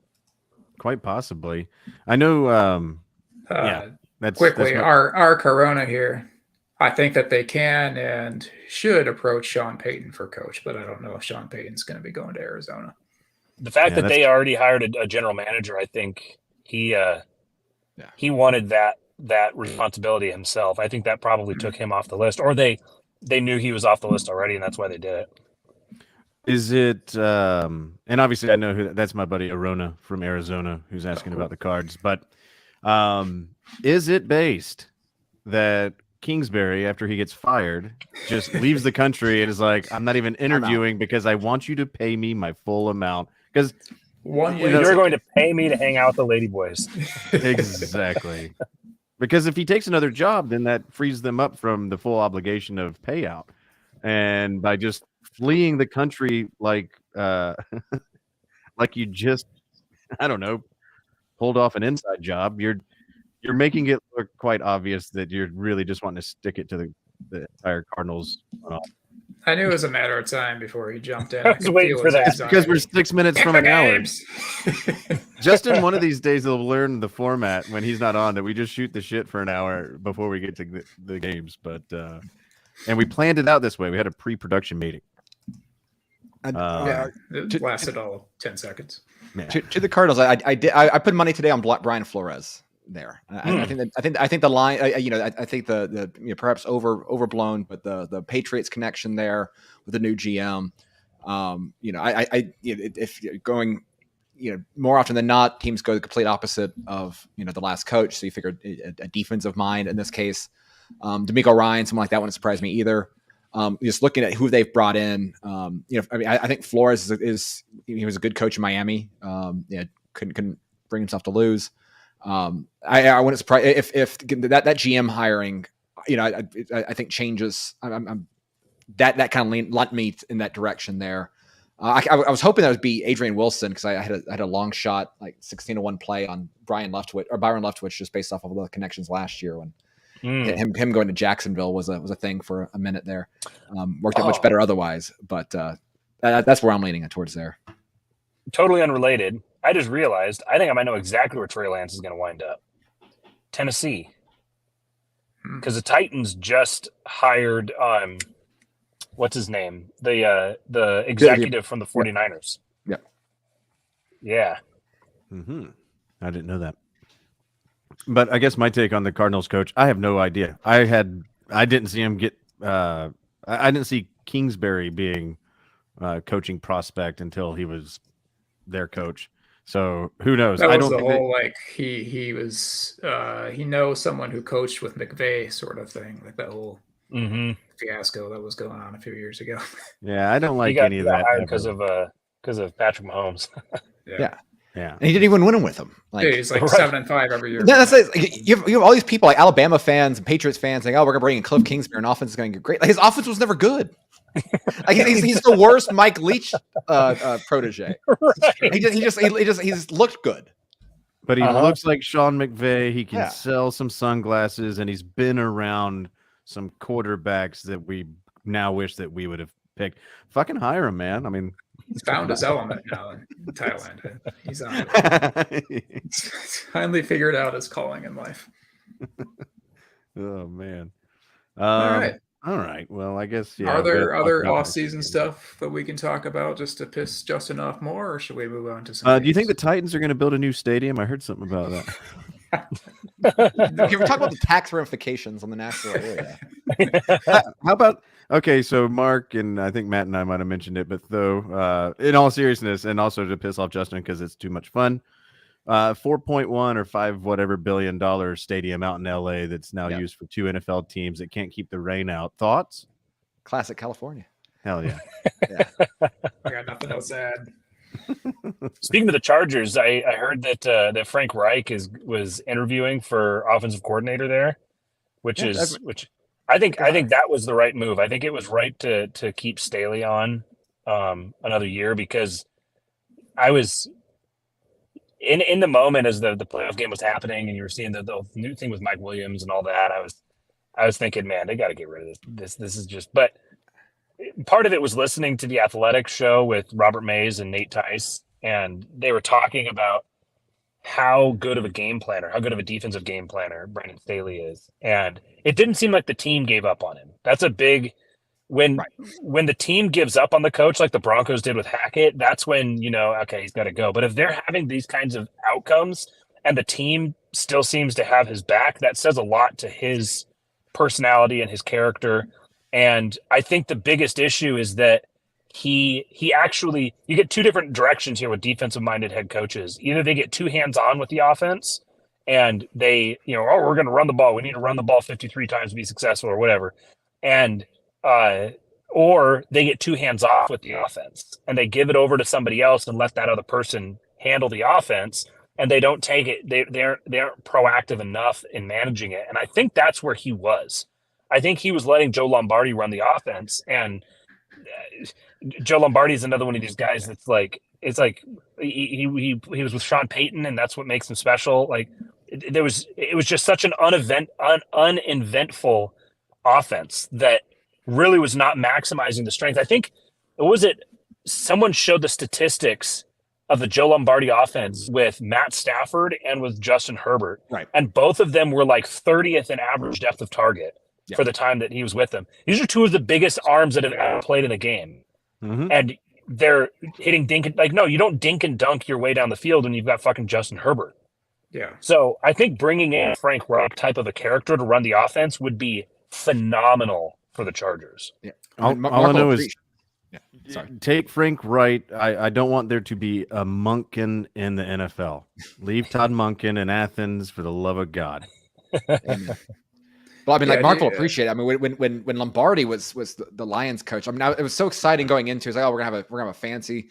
Quite possibly. I know. That's our Corona here. I think that they can and should approach Sean Payton for coach, but I don't know if Sean Payton's going to be going to Arizona. The fact that they already hired a general manager, I think he wanted that responsibility himself. I think that probably took him off the list, or they knew he was off the list already, and that's why they did it. Is it? And obviously, I know that's my buddy Arona from Arizona who's asking about the Cards. But is it based that Kingsbury, after he gets fired, just leaves the country and is like, I'm not even interviewing because I want you to pay me my full amount? Because you're going to pay me to hang out with the ladyboys. Exactly. Because if he takes another job, then that frees them up from the full obligation of payout. And by just fleeing the country like you just, I don't know, pulled off an inside job, you're making it look quite obvious that you're really just wanting to stick it to the entire Cardinals. I knew it was a matter of time before he jumped in. I was could waiting feel for his that. It's because we're anxiety. 6 minutes from an hour. Games. Justin, one of these days, he'll learn the format when he's not on that we just shoot the shit for an hour before we get to the games. But and we planned it out this way. We had a pre-production meeting. Yeah, it lasted all 10 seconds. Yeah. To the Cardinals, I put money today on Brian Flores there. I think the line, I think the perhaps overblown, but the Patriots connection there with the new GM, if you're going, more often than not, teams go the complete opposite of the last coach. So you figure a defensive mind in this case, D'Amico Ryan, someone like that wouldn't surprise me either. Just looking at who they've brought in, I think Flores he was a good coach in Miami. Couldn't bring himself to lose. I wouldn't surprise if that GM hiring, I think changes. That kind of lent me in that direction there. I was hoping that would be Adrian Wilson because I had a long shot, like 16-1 play on Byron Leftwich, just based off of the connections last year when him going to Jacksonville was a thing for a minute there. Worked out much better otherwise, but that's where I'm leaning towards there. Totally unrelated. I just realized I think I might know exactly where Trey Lance is going to wind up. Tennessee, because the Titans just hired what's his name, the executive from the 49ers. Yep. Yeah. Mm-hmm. I didn't know that. But I guess my take on the Cardinals coach, I have no idea. I didn't see him get. I didn't see Kingsbury being coaching prospect until he was their coach. So who knows? That was I don't the think whole he knows someone who coached with McVay sort of thing, like that whole fiasco that was going on a few years ago. Yeah, I don't like any of that because of Patrick Mahomes. Yeah. Yeah, and he didn't even win them with him. Yeah, he's like 7-5 every year. That's you have all these people like Alabama fans and Patriots fans saying, "Oh, we're gonna bring in Cliff Kingsbury, and offense is going to get great." Like his offense was never good. Like he's the worst Mike Leach protege. Right. He just looked good. But he looks like Sean McVay. He can sell some sunglasses, and he's been around some quarterbacks that we now wish that we would have picked. Fucking hire him, man. I mean, he's found his element now in Thailand. He's on it. He's finally figured out his calling in life. Oh man. All right. Well, I guess. Yeah. Are there other off-season stuff that we can talk about just to piss Justin off more, or should we move on to some? Do you think the Titans are going to build a new stadium? I heard something about that. Can we talk about the tax ramifications on the national area? How about so Mark and I think Matt and I might have mentioned it, but though in all seriousness, and also to piss off Justin because it's too much fun, 4.1 or 5 whatever $billion stadium out in LA that's now used for 2 NFL teams that can't keep the rain out. Thoughts? Classic California. Hell yeah. I got nothing else to add. Speaking of the Chargers, I heard that Frank Reich was interviewing for offensive coordinator there, which I think that was the right move. I think it was right to keep Staley on another year because I was in the moment as the playoff game was happening and you were seeing the new thing with Mike Williams and all that. I was thinking, man, they got to get rid of this. This is just. But part of it was listening to the Athletic show with Robert Mays and Nate Tice, and they were talking about how good of a game planner, how good of a defensive game planner Brandon Staley is. And it didn't seem like the team gave up on him. That's a big when the team gives up on the coach like the Broncos did with Hackett, that's when okay, he's got to go. But if they're having these kinds of outcomes and the team still seems to have his back, that says a lot to his personality and his character. And I think the biggest issue is that he actually, you get 2 different directions here with defensive minded head coaches. Either they get too hands-on with the offense and they, we're going to run the ball. We need to run the ball 53 times to be successful or whatever. And, or they get too hands-off with the offense and they give it over to somebody else and let that other person handle the offense. And they don't take it. They aren't proactive enough in managing it. And I think that's where he was. I think he was letting Joe Lombardi run the offense, and Joe Lombardi is another one of these guys that's like, it's like he was with Sean Payton, and that's what makes him special. Like it was just such an uneventful offense that really was not maximizing the strength. I think, someone showed the statistics of the Joe Lombardi offense with Matt Stafford and with Justin Herbert. Right. And both of them were like 30th in average depth of target for the time that he was with them. These are two of the biggest arms that have ever played in a game. Mhm. And they're hitting dink and no, you don't dink and dunk your way down the field when you've got fucking Justin Herbert. Yeah. So I think bringing in Frank Reich type of a character to run the offense would be phenomenal for the Chargers. Yeah. All I know is Sorry. take Frank Wright. I don't want there to be a Monken in the NFL. Leave Todd Monken in Athens for the love of God. Amen. Well, I mean, like Mark will appreciate it. I mean, when Lombardi was the Lions coach, I mean, it was so exciting going into. It's like, oh, we're gonna have a fancy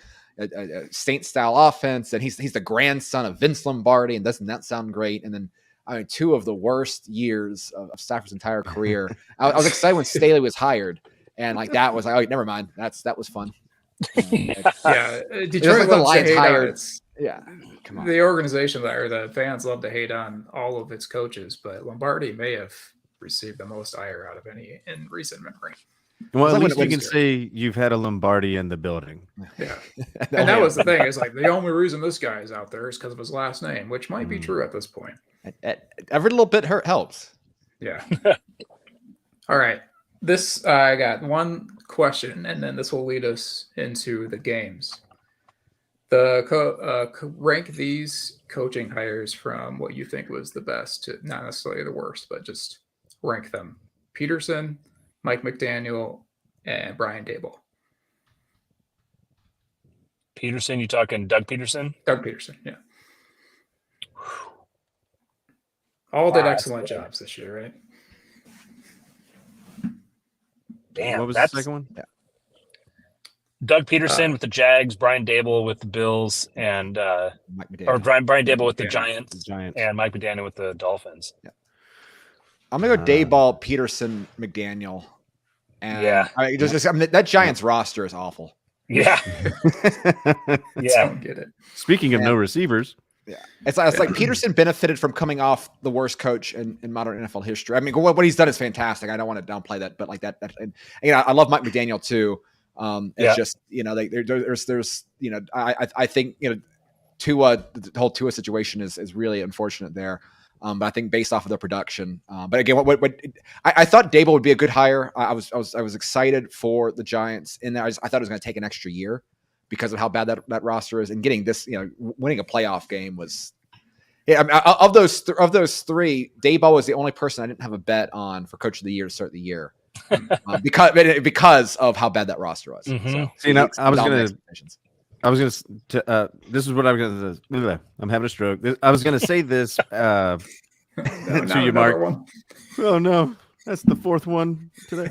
Saint style offense, and he's the grandson of Vince Lombardi, and doesn't that sound great? And then, I mean, two of the worst years of Stafford's entire career. I was excited when Staley was hired, and like that was like, oh, never mind, that was fun. Detroit like the Lions hired. Yeah, come on. The organization or the fans love to hate on all of its coaches, but Lombardi may have received the most ire out of any in recent memory. Well, at least you can say you've had a Lombardi in the building. Yeah. And that was the thing. It's like the only reason this guy is out there is because of his last name, which might be true at this point. Every little bit helps. Yeah. All right. This I got one question, and then this will lead us into the games. Rank these coaching hires from what you think was the best to not necessarily the worst, but just rank them. Peterson, Mike McDaniel, and Brian Daboll. Peterson, you talking Doug Peterson? Doug Peterson, yeah. All did excellent jobs this year, right? Damn, what was the second one? Yeah. Doug Peterson with the Jags, Brian Daboll with the Bills, and Mike McDaniel. or Brian Daboll with the Giants, Giants, and Mike McDaniel with the Dolphins. Yeah. I'm gonna go Daboll, Peterson, McDaniel, and I mean, that Giants roster is awful. Yeah, yeah. Don't get it. Speaking of no receivers, yeah, it's like Peterson benefited from coming off the worst coach in modern NFL history. I mean, what he's done is fantastic. I don't want to downplay that, but like that and I love Mike McDaniel too. It's just there's I think Tua, the whole Tua situation is really unfortunate there. But I think based off of the production, but again, I thought Daboll would be a good hire. I was excited for the Giants in there. I thought it was going to take an extra year because of how bad that roster is, and getting this, winning a playoff game was. Yeah, I mean, of those three, Daboll was the only person I didn't have a bet on for Coach of the Year to start the year. Because of how bad that roster was. Mm-hmm. So, this is what I'm gonna. I'm having a stroke. I was gonna say this to you, Mark. One. Oh no, that's the fourth one today.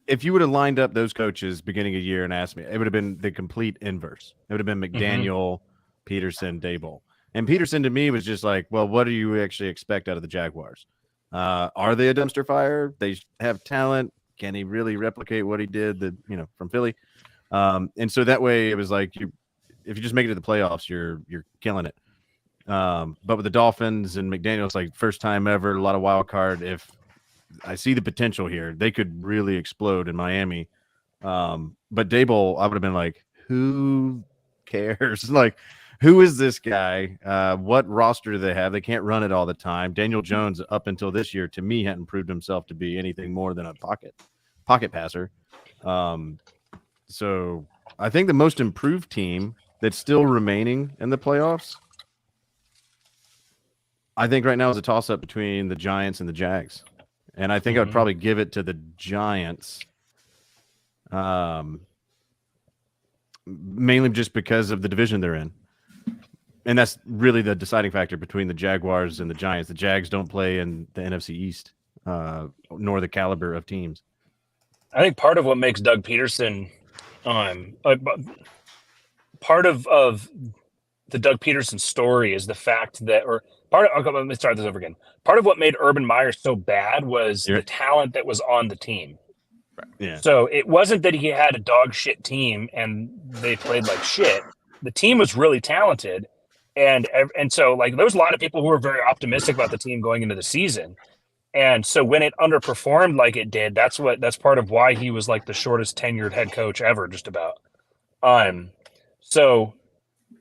If you would have lined up those coaches beginning of year and asked me, it would have been the complete inverse. It would have been McDaniel, Peterson, Daboll, and Peterson to me was just like, well, what do you actually expect out of the Jaguars? Are they a dumpster fire? They have talent. Can he really replicate what he did from Philly? And so that way it was like, if you just make it to the playoffs, you're killing it. But with the Dolphins and McDaniel's like first time ever, a lot of wild card. If I see the potential here, they could really explode in Miami. But Daboll, I would have been like, who cares? Like, who is this guy? What roster do they have? They can't run it all the time. Daniel Jones, up until this year, to me, hadn't proved himself to be anything more than a pocket passer. So I think the most improved team that's still remaining in the playoffs, I think right now is a toss-up between the Giants and the Jags. And I think I'd probably give it to the Giants, mainly just because of the division they're in. And that's really the deciding factor between the Jaguars and the Giants. The Jags don't play in the NFC East, nor the caliber of teams. I think part of what makes Doug Peterson part of the Doug Peterson story is the fact that, let me start this over again. Part of what made Urban Meyer so bad was the talent that was on the team. Yeah. So it wasn't that he had a dog shit team and they played like shit. The team was really talented. And so like there was a lot of people who were very optimistic about the team going into the season. And so when it underperformed like it did, that's part of why he was like the shortest tenured head coach ever, just about. So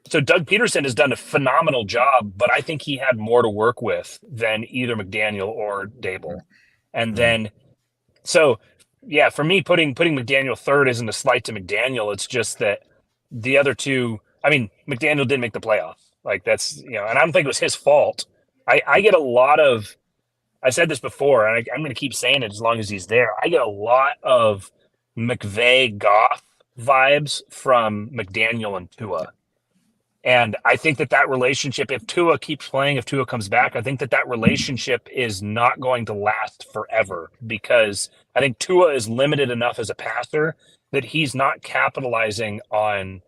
Doug Peterson has done a phenomenal job, but I think he had more to work with than either McDaniel or Dable. And then, so yeah, for me, putting McDaniel third isn't a slight to McDaniel. It's just that the other two, I mean, McDaniel did make the playoffs. Like that's, and I don't think it was his fault. I get a lot of, I said this before, and I'm going to keep saying it as long as he's there. I get a lot of McVay Goff vibes from McDaniel and Tua. And I think that relationship, if Tua keeps playing, if Tua comes back, I think that relationship is not going to last forever, because I think Tua is limited enough as a passer that he's not capitalizing on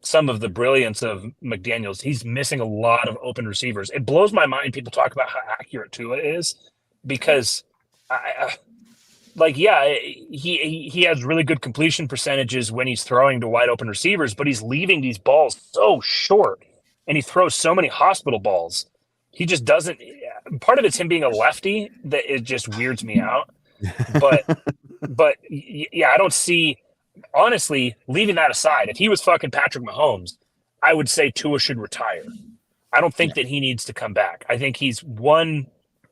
some of the brilliance of McDaniels. He's missing a lot of open receivers. It blows my mind people talk about how accurate Tua is, because he has really good completion percentages when he's throwing to wide open receivers, but he's leaving these balls so short, and he throws so many hospital balls. He just doesn't. Part of it's him being a lefty that it just weirds me out. But yeah, I don't see. Honestly, leaving that aside, if he was fucking Patrick Mahomes, I would say Tua should retire. I don't think that he needs to come back. I think he's one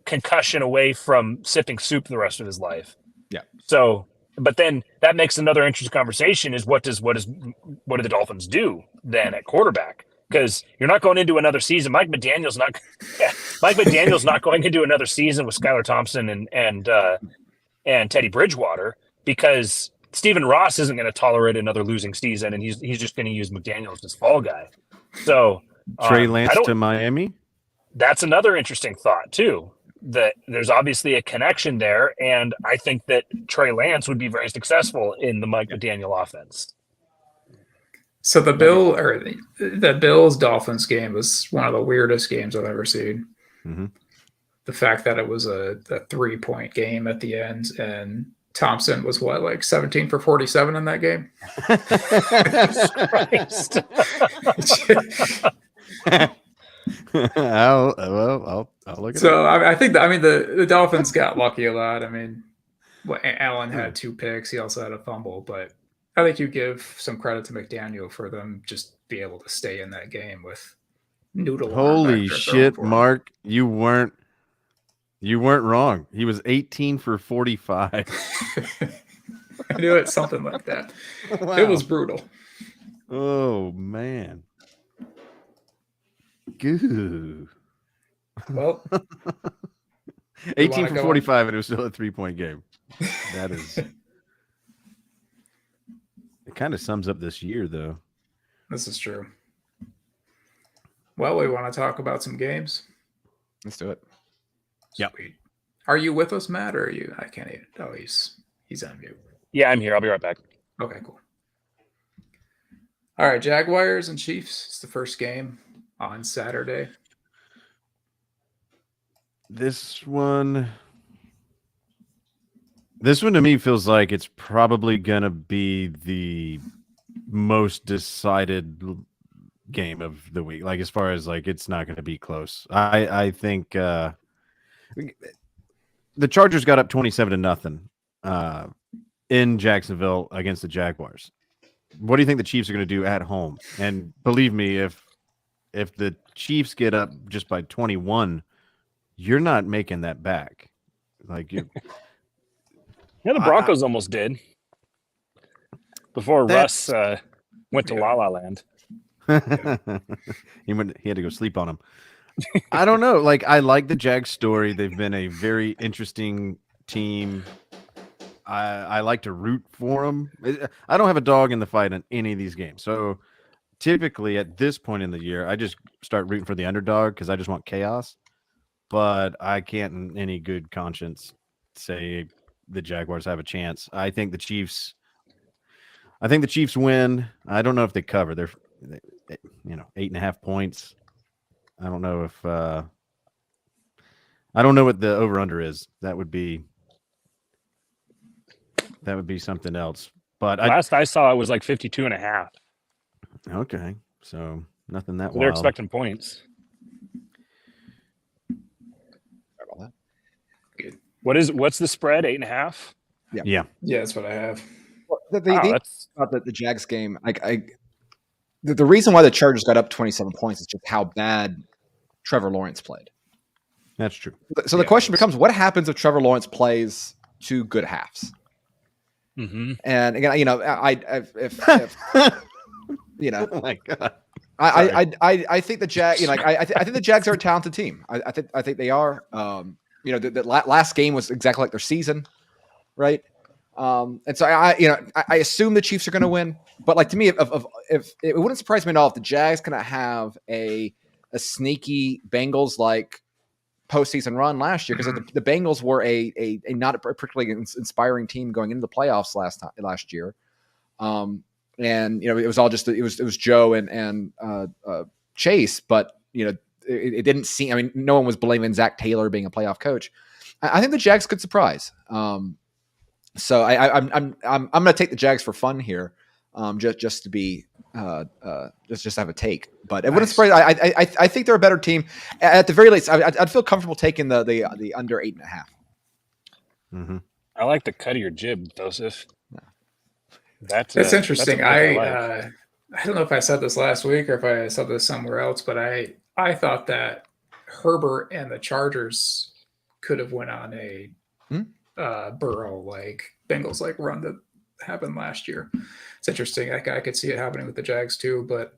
concussion away from sipping soup the rest of his life. Yeah. So, but then that makes another interesting conversation is what do the Dolphins do then at quarterback? Because you're not going into another season. Mike McDaniel's not going into another season with Skylar Thompson and Teddy Bridgewater, because Stephen Ross isn't going to tolerate another losing season, and he's just going to use McDaniel as his fall guy. So Trey Lance to Miami. That's another interesting thought too. That there's obviously a connection there, and I think that Trey Lance would be very successful in the Mike McDaniel offense. So the Bills Dolphins game was one of the weirdest games I've ever seen. Mm-hmm. The fact that it was a 3-point game at the end, and Thompson was 17 for 47 in that game. Christ. I'll look at So I think the Dolphins got lucky a lot. I mean, Allen had 2 picks. He also had a fumble, but I think you give some credit to McDaniel for them just be able to stay in that game with Noodle. Holy shit, Mark! You weren't wrong. He was 18 for 45. I knew it, something like that. Wow. It was brutal. Oh man. Goo. Well, 18 for 45, and it was still a 3-point game. That is. It kind of sums up this year, though. This is true. Well, we want to talk about some games. Let's do it. Yep. Are you with us, Matt, or are you? I can't even. Oh, he's on mute. Yeah, I'm here. I'll be right back. Okay, cool. All right, Jaguars and Chiefs. It's the first game on Saturday. This one to me feels like it's probably going to be the most decided game of the week. Like, as far as it's not going to be close. I think the Chargers got up 27-0 in Jacksonville against the Jaguars. What do you think the Chiefs are going to do at home? And believe me, if the Chiefs get up just by 21, you're not making that back. Yeah, the Broncos almost did before Russ went to La La Land. He had to go sleep on him. I don't know. I like the Jags story. They've been a very interesting team. I like to root for them. I don't have a dog in the fight in any of these games. So typically at this point in the year, I just start rooting for the underdog because I just want chaos. But I can't in any good conscience say the Jaguars have a chance. I think the Chiefs win. I don't know if they cover. They're 8.5 points. I don't know if I don't know what the over under is. That would be something else. But last I saw it was 52.5. Okay. So nothing that so wild. They're expecting points. What's the spread? 8.5? Yeah. Yeah, that's what I have. Well, the That's about the Jags game, the reason why the Chargers got up 27 points is just how bad Trevor Lawrence played. That's true. So the question becomes, what happens if Trevor Lawrence plays 2 good halves? mm-hmm. And again, if Oh my God. I think the Jags, I think the Jags are a talented team. I think they are. The last game was exactly like their season, right? And so I assume the Chiefs are going to win. But like to me, if it wouldn't surprise me at all if the Jags kind of have a sneaky Bengals like postseason run last year, because the Bengals were a not a particularly inspiring team going into the playoffs last year. And it was all just it was Joe and Chase, but it didn't seem. I mean, no one was blaming Zach Taylor being a playoff coach. I think the Jags could surprise. So I'm going to take the Jags for fun here, just to be just have a take. But it wouldn't surprise. I think they're a better team. At the very least, I'd feel comfortable taking the under 8.5. Mm-hmm. I like the cut of your jib, Joseph. That's interesting. That's a like. I don't know if I said this last week or if I said this somewhere else, but I thought that Herbert and the Chargers could have went on a Burrow like Bengals like run that happened last year. It's interesting. I could see it happening with the Jags too, but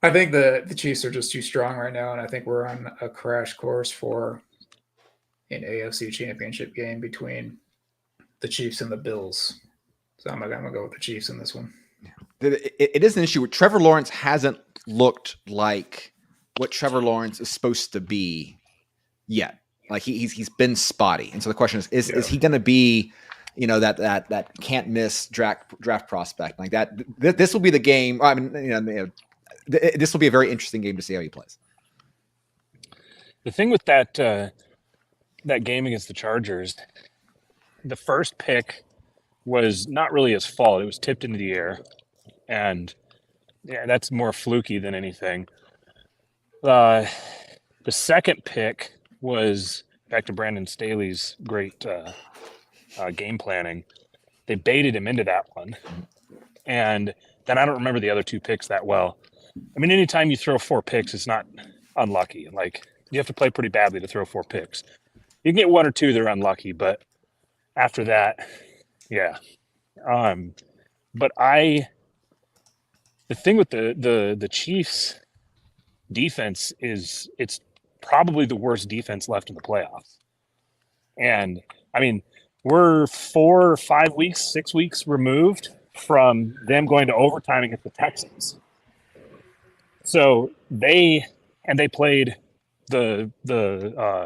I think the Chiefs are just too strong right now, and I think we're on a crash course for an AFC Championship game between the Chiefs and the Bills. So I'm gonna go with the Chiefs in this one. It is an issue where Trevor Lawrence hasn't looked like what Trevor Lawrence is supposed to be yet. Like he's been spotty, and so the question is he going to be, that can't miss draft prospect like that? This will be the game. I mean, this will be a very interesting game to see how he plays. The thing with that game against the Chargers, the first pick was not really his fault. It was tipped into the air, and that's more fluky than anything. The second pick was back to Brandon Staley's great game planning. They baited him into that one, and then I don't remember the other 2 picks that well. I mean, anytime you throw 4 picks, it's not unlucky. Like, you have to play pretty badly to throw 4 picks. You can get 1 or 2 that are unlucky, but after that, yeah. But the thing with the Chiefs defense is it's probably the worst defense left in the playoffs. And I mean, we're 4 or 5 weeks, 6 weeks removed from them going to overtime against the Texans. So they played the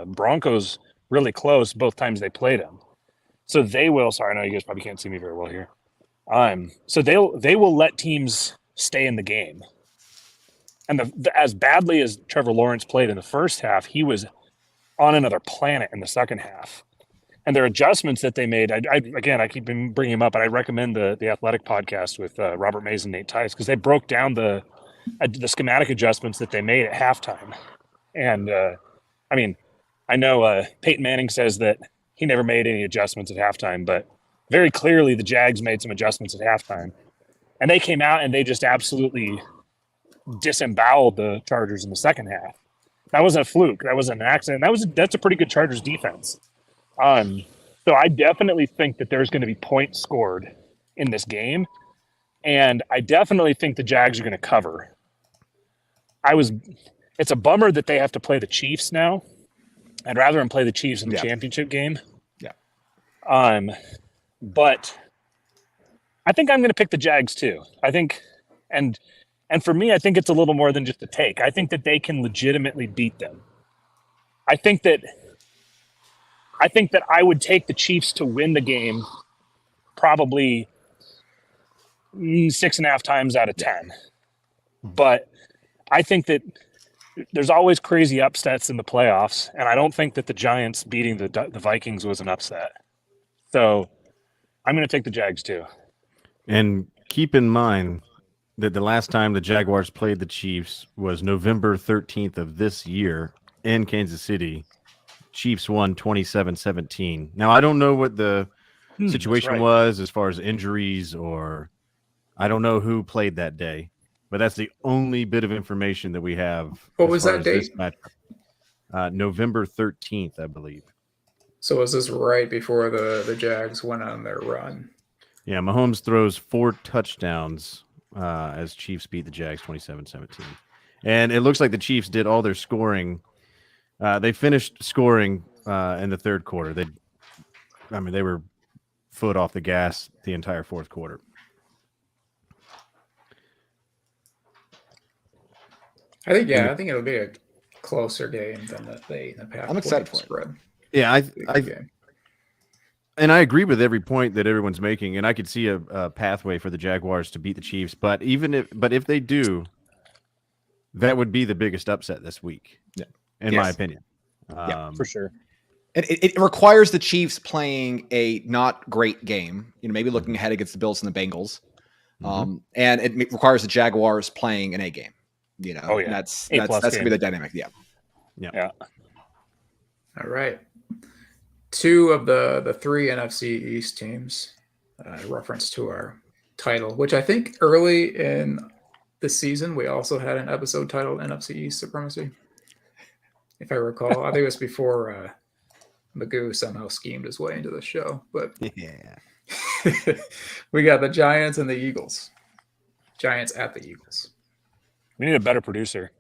Broncos really close both times they played them. So they will. Sorry, I know you guys probably can't see me very well here. So they will let teams stay in the game. And as badly as Trevor Lawrence played in the first half, he was on another planet in the second half. And their adjustments that they made, I keep bringing them up, and I recommend the Athletic podcast with Robert Mays and Nate Tice, because they broke down the schematic adjustments that they made at halftime. And I mean, I know Peyton Manning says that he never made any adjustments at halftime, but very clearly the Jags made some adjustments at halftime. And they came out and they just absolutely disemboweled the Chargers in the second half. That wasn't a fluke. That wasn't an accident. That's a pretty good Chargers defense. So I definitely think that there's going to be points scored in this game, and I definitely think the Jags are going to cover. It's a bummer that they have to play the Chiefs now. I'd rather them play the Chiefs in the championship game. Yeah. But I think I'm going to pick the Jags too. I think, and for me, I think it's a little more than just a take. I think that they can legitimately beat them. I think that I would take the Chiefs to win the game probably 6.5 times out of 10. But I think that there's always crazy upsets in the playoffs, and I don't think that the Giants beating the Vikings was an upset. So I'm going to take the Jags too. And keep in mind that the last time the Jaguars played the Chiefs was November 13th of this year in Kansas City. Chiefs won 27-17. Now, I don't know what the situation right. was as far as injuries, or I don't know who played that day, but that's the only bit of information that we have. What as was far that as this date? matchup. November 13th, I believe. So was this right before the Jags went on their run? Yeah, Mahomes throws 4 touchdowns as Chiefs beat the Jags 27-17. And it looks like the Chiefs did all their scoring. They finished scoring in the third quarter. They were foot off the gas the entire fourth quarter. I think it'll be a closer game than the 8.5. I'm excited for it. Spread. Yeah, and I agree with every point that everyone's making, and I could see a pathway for the Jaguars to beat the Chiefs. But if they do, that would be the biggest upset this week, in my opinion. For sure. It requires the Chiefs playing a not great game, maybe looking ahead against the Bills and the Bengals. And it requires the Jaguars playing an A game. That's going to be the dynamic. Yeah. All right. 2 of the 3 NFC East teams, reference to our title, which I think early in the season we also had an episode titled NFC East Supremacy, if I recall. I think it was before Magoo somehow schemed his way into the show. But we got the Giants and the Eagles. Giants at the Eagles. We need a better producer.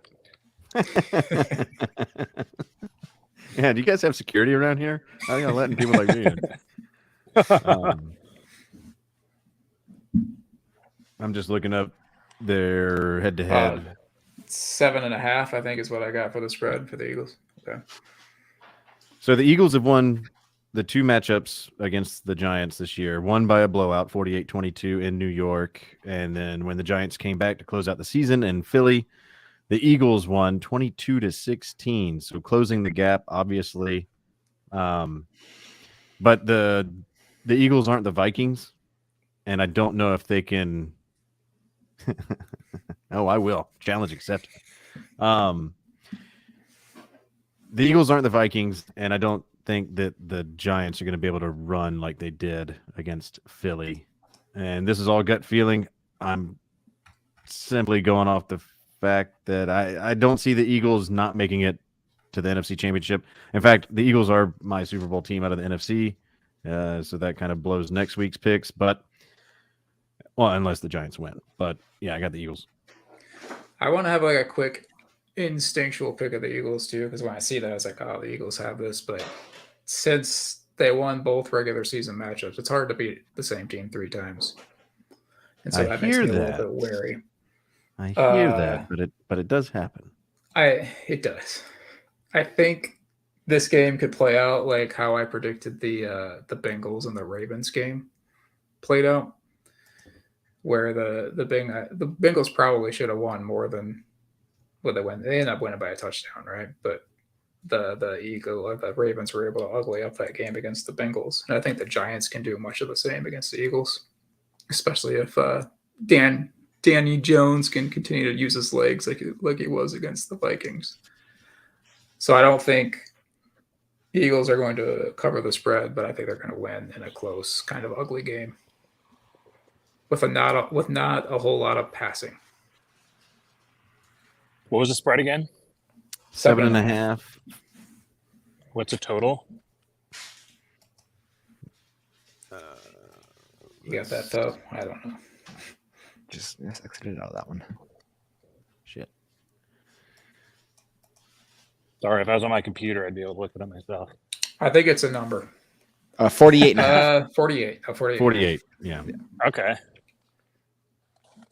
Yeah, do you guys have security around here? How are you letting people like me in? I'm just looking up their head-to-head. 7.5, I think, is what I got for the spread for the Eagles. Okay. So the Eagles have won the 2 matchups against the Giants this year, one by a blowout, 48-22 in New York. And then when the Giants came back to close out the season in Philly, the Eagles won 22-16. So closing the gap, obviously. But the Eagles aren't the Vikings. And I don't know if they can. Oh, I will. Challenge accepted. The Eagles aren't the Vikings, and I don't think that the Giants are going to be able to run like they did against Philly. And this is all gut feeling. I'm simply going off the fact that I don't see the Eagles not making it to the NFC Championship. In fact, the Eagles are my Super Bowl team out of the NFC, so that kind of blows next week's picks. But, well, unless the Giants win. But, yeah, I got the Eagles. I want to have like a quick instinctual pick of the Eagles too, because when I see that, I was like, oh, the Eagles have this. But since they won both regular season matchups, it's hard to beat the same team 3 times. And so that makes me a little bit wary. I hear that, but it does happen. It does. I think this game could play out like how I predicted the Bengals and the Ravens game played out, where the Bengals probably should have won more than what they win. They ended up winning by a touchdown, right? But the Ravens were able to ugly up that game against the Bengals, and I think the Giants can do much of the same against the Eagles, especially if Danny Jones can continue to use his legs like he was against the Vikings. So I don't think the Eagles are going to cover the spread, but I think they're going to win in a close, kind of ugly game with not a whole lot of passing. What was the spread again? 7.5. What's the total? You got that though? I don't know. Just exited out of that one. Shit. Sorry, if I was on my computer, I'd be able to look it up myself. I think it's a number. 48.5. 48. 48. Yeah. Okay.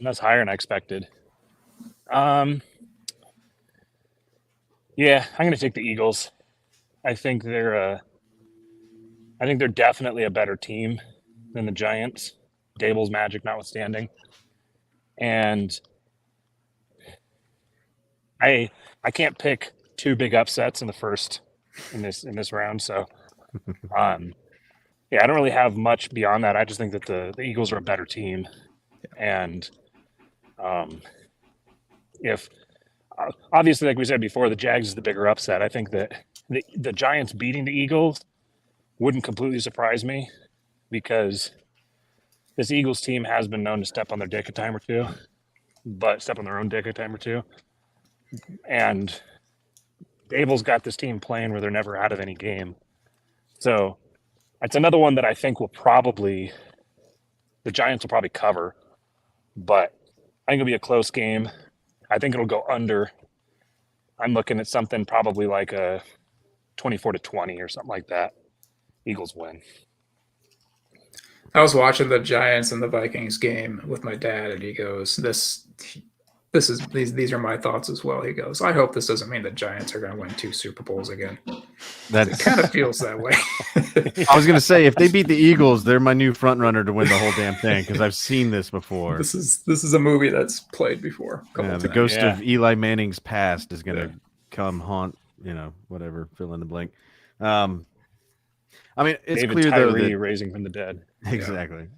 That's higher than I expected. Yeah, I'm going to take the Eagles. I think they're definitely a better team than the Giants. Dable's magic notwithstanding. And I can't pick 2 big upsets in this round. So, yeah, I don't really have much beyond that. I just think that the Eagles are a better team, and if obviously, like we said before, the Jags is the bigger upset. I think that the Giants beating the Eagles wouldn't completely surprise me because this Eagles team has been known to step on their dick a time or two, but step on their own dick a time or two. And Dable's got this team playing where they're never out of any game. So it's another one that I think the Giants will probably cover, but I think it'll be a close game. I think it'll go under. I'm looking at something probably like a 24-20 or something like that. Eagles win. I was watching the Giants and the Vikings game with my dad, and he goes, these are my thoughts as well. He goes, I hope this doesn't mean the Giants are going to win 2 Super Bowls again. It kind of feels that way. I was going to say, if they beat the Eagles, they're my new front runner to win the whole damn thing because I've seen this before. This is a movie that's played before. The ghost of Eli Manning's past is going to come haunt, whatever, fill in the blank. I mean, it's David clear Tyree though that raising from the dead. Exactly.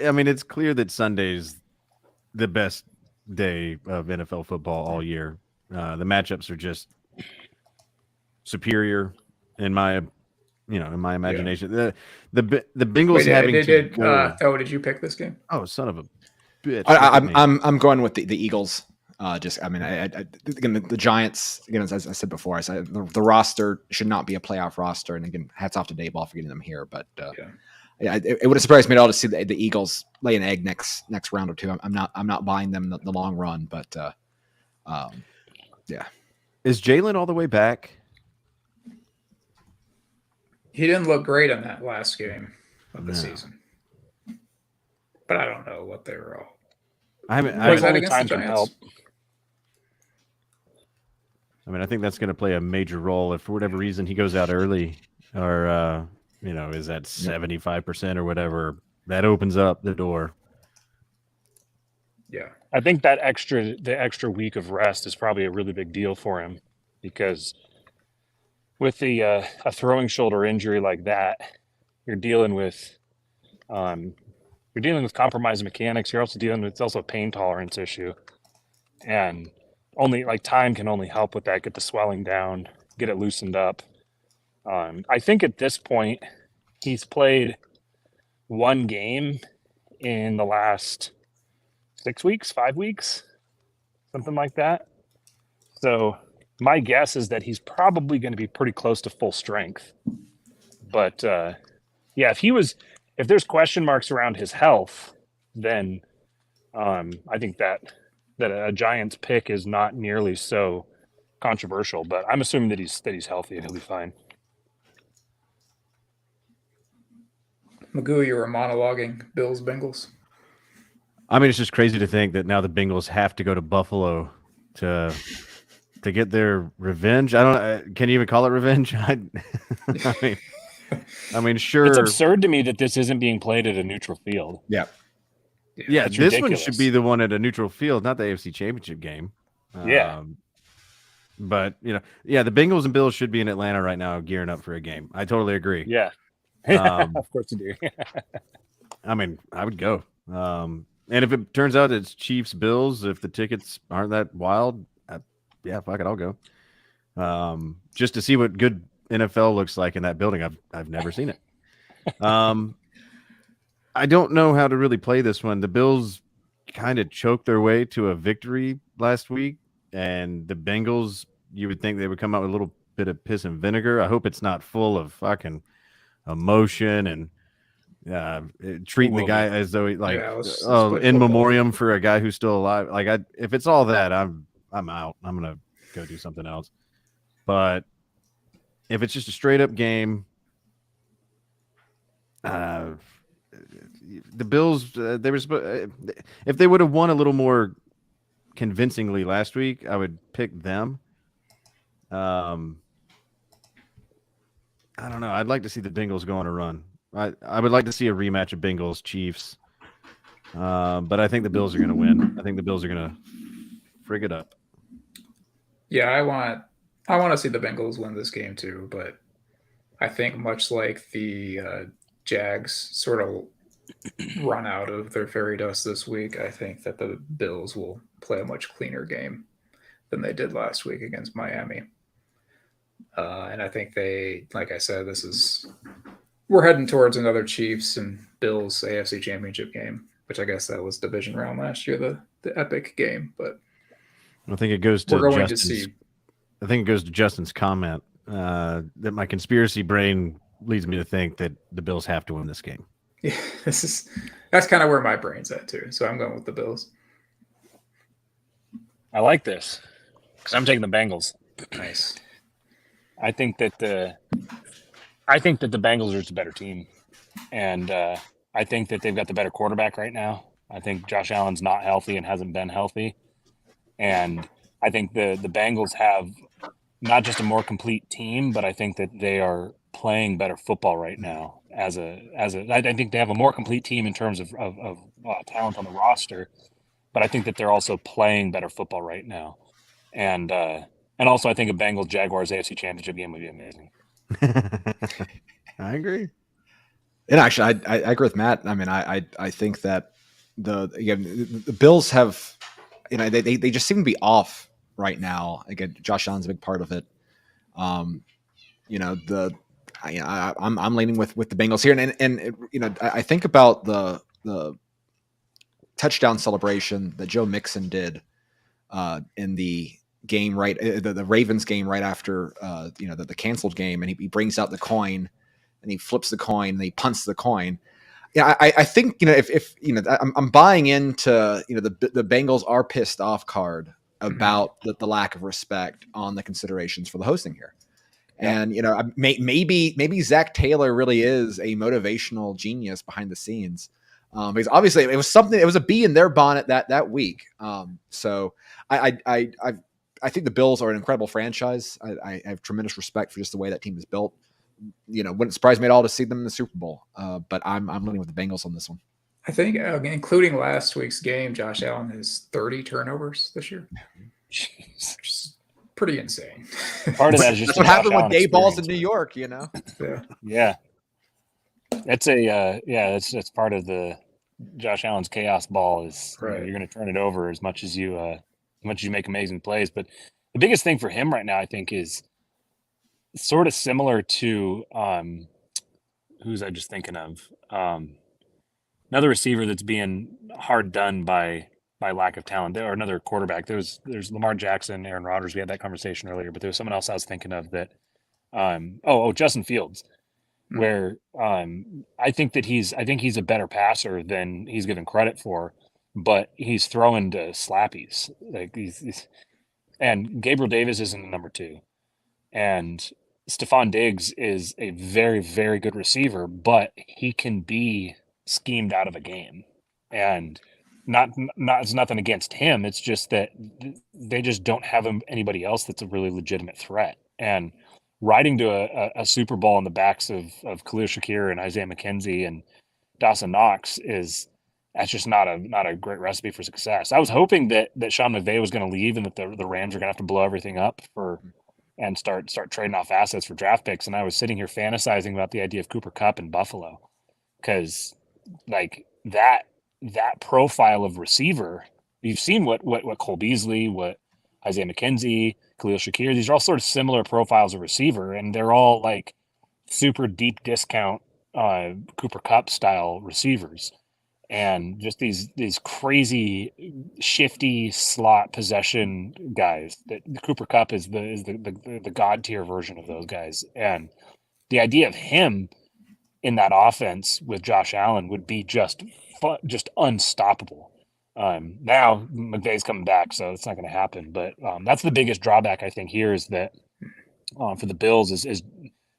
I mean, it's clear that Sunday's the best day of NFL football all year. The matchups are just superior in my imagination. The Bengals did you pick this game? Oh, son of a bitch! I'm going with the Eagles. Again, the Giants. Again, as I said before, I said the roster should not be a playoff roster. And again, hats off to Dayball for getting them here. But it would have surprised me at all to see the Eagles lay an egg next round or two. I'm not buying them the long run. But is Jalen all the way back? He didn't look great in that last game of the season, but I don't know what they were all. I think that's going to play a major role if for whatever reason he goes out early or, is at 75% or whatever, that opens up the door. Yeah. I think the extra week of rest is probably a really big deal for him because with a throwing shoulder injury like that, you're dealing with compromised mechanics. You're also dealing with it's also a pain tolerance issue, and only time can only help with that. Get the swelling down, get it loosened up. I think at this point, he's played one game in the last 6 weeks, 5 weeks, something like that. So my guess is that he's probably going to be pretty close to full strength. But if there's question marks around his health, then I think that a Giants pick is not nearly so controversial. But I'm assuming that he's healthy and he'll be fine. Magoo, you were monologuing Bills Bengals. I mean, it's just crazy to think that now the Bengals have to go to Buffalo to get their revenge. I don't. Can you even call it revenge? I mean, sure. It's absurd to me that this isn't being played at a neutral field. Yeah. Yeah, this ridiculous. One should be the one at a neutral field, not the AFC Championship game. But the Bengals and Bills should be in Atlanta right now, gearing up for a game. I totally agree. Yeah, of course you do. I mean, I would go. And if it turns out it's Chiefs Bills, if the tickets aren't that wild, fuck it, I'll go. Just to see what good NFL looks like in that building. I've never seen it. I don't know how to really play this one. The Bills kind of choked their way to a victory last week, and the Bengals, you would think they would come out with a little bit of piss and vinegar. I hope it's not full of fucking emotion and treating the guy as though he in memoriam for a guy who's still alive. If it's all that, I'm out. I'm gonna go do something else. But if it's just a straight up game, the Bills, they were if they would have won a little more convincingly last week, I would pick them. I don't know. I'd like to see the Bengals go on a run. I would like to see a rematch of Bengals Chiefs. But I think the Bills are going to win. I think the Bills are going to frig it up. Yeah, I want to see the Bengals win this game too, but I think much like the Jags sort of run out of their fairy dust this week, I think that the Bills will play a much cleaner game than they did last week against Miami. And I think like I said, we're heading towards another Chiefs and Bills AFC Championship game, which I guess that was division round last year, the epic game. But I think it goes to we're going Justin's. to see. I think it goes to Justin's comment that my conspiracy brain leads me to think that the Bills have to win this game. Yeah, that's kind of where my brain's at too. So I'm going with the Bills. I like this because I'm taking the Bengals. Nice. I think that the Bengals are just a better team, and I think that they've got the better quarterback right now. I think Josh Allen's not healthy and hasn't been healthy, and I think the Bengals have not just a more complete team, but I think that they are playing better football right now. I think they have a more complete team in terms of talent on the roster, but I think that they're also playing better football right now, and also I think a Bengals Jaguars AFC Championship game would be amazing. I agree. And actually, I agree with Matt. I mean, I think that the Bills have, they just seem to be off right now. Again, Josh Allen's a big part of it. I'm leaning with the Bengals here, and I think about the touchdown celebration that Joe Mixon did in the game, right? The Ravens game right after the canceled game, and he brings out the coin and he flips the coin and he punts the coin. Yeah, I think if I'm buying into the Bengals are pissed off card about the lack of respect on the considerations for the hosting here. And maybe Zach Taylor really is a motivational genius behind the scenes, because obviously it was a bee in their bonnet that week. So I think the Bills are an incredible franchise. I have tremendous respect for just the way that team is built. Wouldn't surprise me at all to see them in the Super Bowl. But I'm leaning with the Bengals on this one. I think, including last week's game, Josh Allen has 30 turnovers this year. Jeez. Which is pretty insane. Part of that is just That's what happened with day balls in New York, Yeah. Yeah. That's part of the Josh Allen's chaos ball is Right. You're going to turn it over as much as you make amazing plays. But the biggest thing for him right now, I think, is sort of similar to who's I just thinking of? Another receiver that's being hard done by lack of talent, or another quarterback. There's Lamar Jackson, Aaron Rodgers. We had that conversation earlier, but there was someone else I was thinking of that. Justin Fields, where I think he's a better passer than he's given credit for, but he's throwing to slappies. Like and Gabriel Davis isn't the number 2, and Stephon Diggs is a very, very good receiver, but he can be schemed out of a game. And it's nothing against him. It's just that they just don't have anybody else that's a really legitimate threat. And riding to a Super Bowl on the backs of Khalil Shakir and Isaiah McKenzie and Dawson Knox that's just not a great recipe for success. I was hoping that Sean McVay was going to leave and that the Rams are going to have to blow everything up and start trading off assets for draft picks. And I was sitting here fantasizing about the idea of Cooper Kupp in Buffalo, because like that profile of receiver, you've seen what Cole Beasley, what Isaiah McKenzie, Khalil Shakir, these are all sort of similar profiles of receiver, and they're all like super deep discount Cooper Kupp style receivers, and just these crazy shifty slot possession guys. That Cooper Kupp is the god tier version of those guys, and the idea of him in that offense with Josh Allen would be just unstoppable. Now McVay's coming back, so it's not going to happen. But that's the biggest drawback I think here is that for the Bills is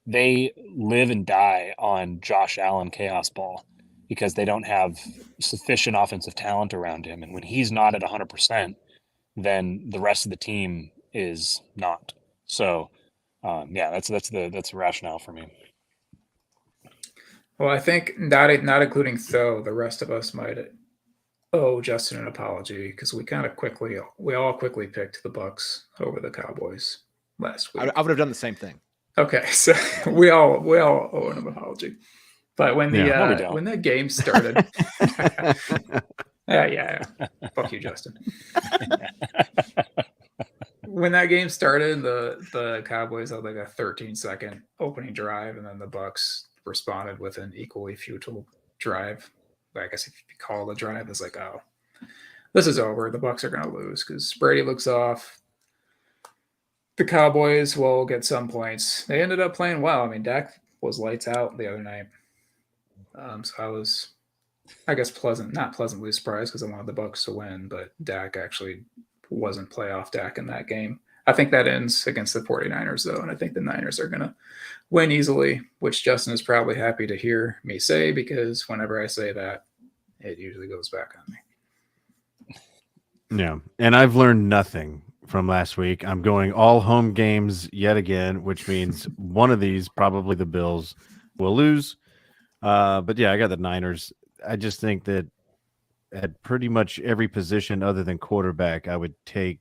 they live and die on Josh Allen chaos ball, because they don't have sufficient offensive talent around him, and when he's not at 100%, then the rest of the team is not. So that's the rationale for me. Well, I think not including Tho, the rest of us might owe Justin an apology, because we all quickly picked the Bucks over the Cowboys last week. I would have done the same thing. Okay, so we all owe an apology. But when when that game started, yeah, fuck you, Justin. when that game started, the Cowboys had like a 13-second opening drive, and then the Bucks responded with an equally futile drive. I guess if you call the drive, it's like, oh, this is over. The Bucks are going to lose because Brady looks off. The Cowboys will get some points. They ended up playing well. I mean, Dak was lights out the other night. So I was, I guess, not pleasantly surprised because I wanted the Bucks to win, but Dak actually wasn't playoff Dak in that game. I think that ends against the 49ers, though, and I think the Niners are going to win easily, which Justin is probably happy to hear me say because whenever I say that, it usually goes back on me. Yeah, and I've learned nothing from last week. I'm going all home games yet again, which means one of these, probably the Bills, will lose. But yeah, I got the Niners. I just think that at pretty much every position other than quarterback, I would take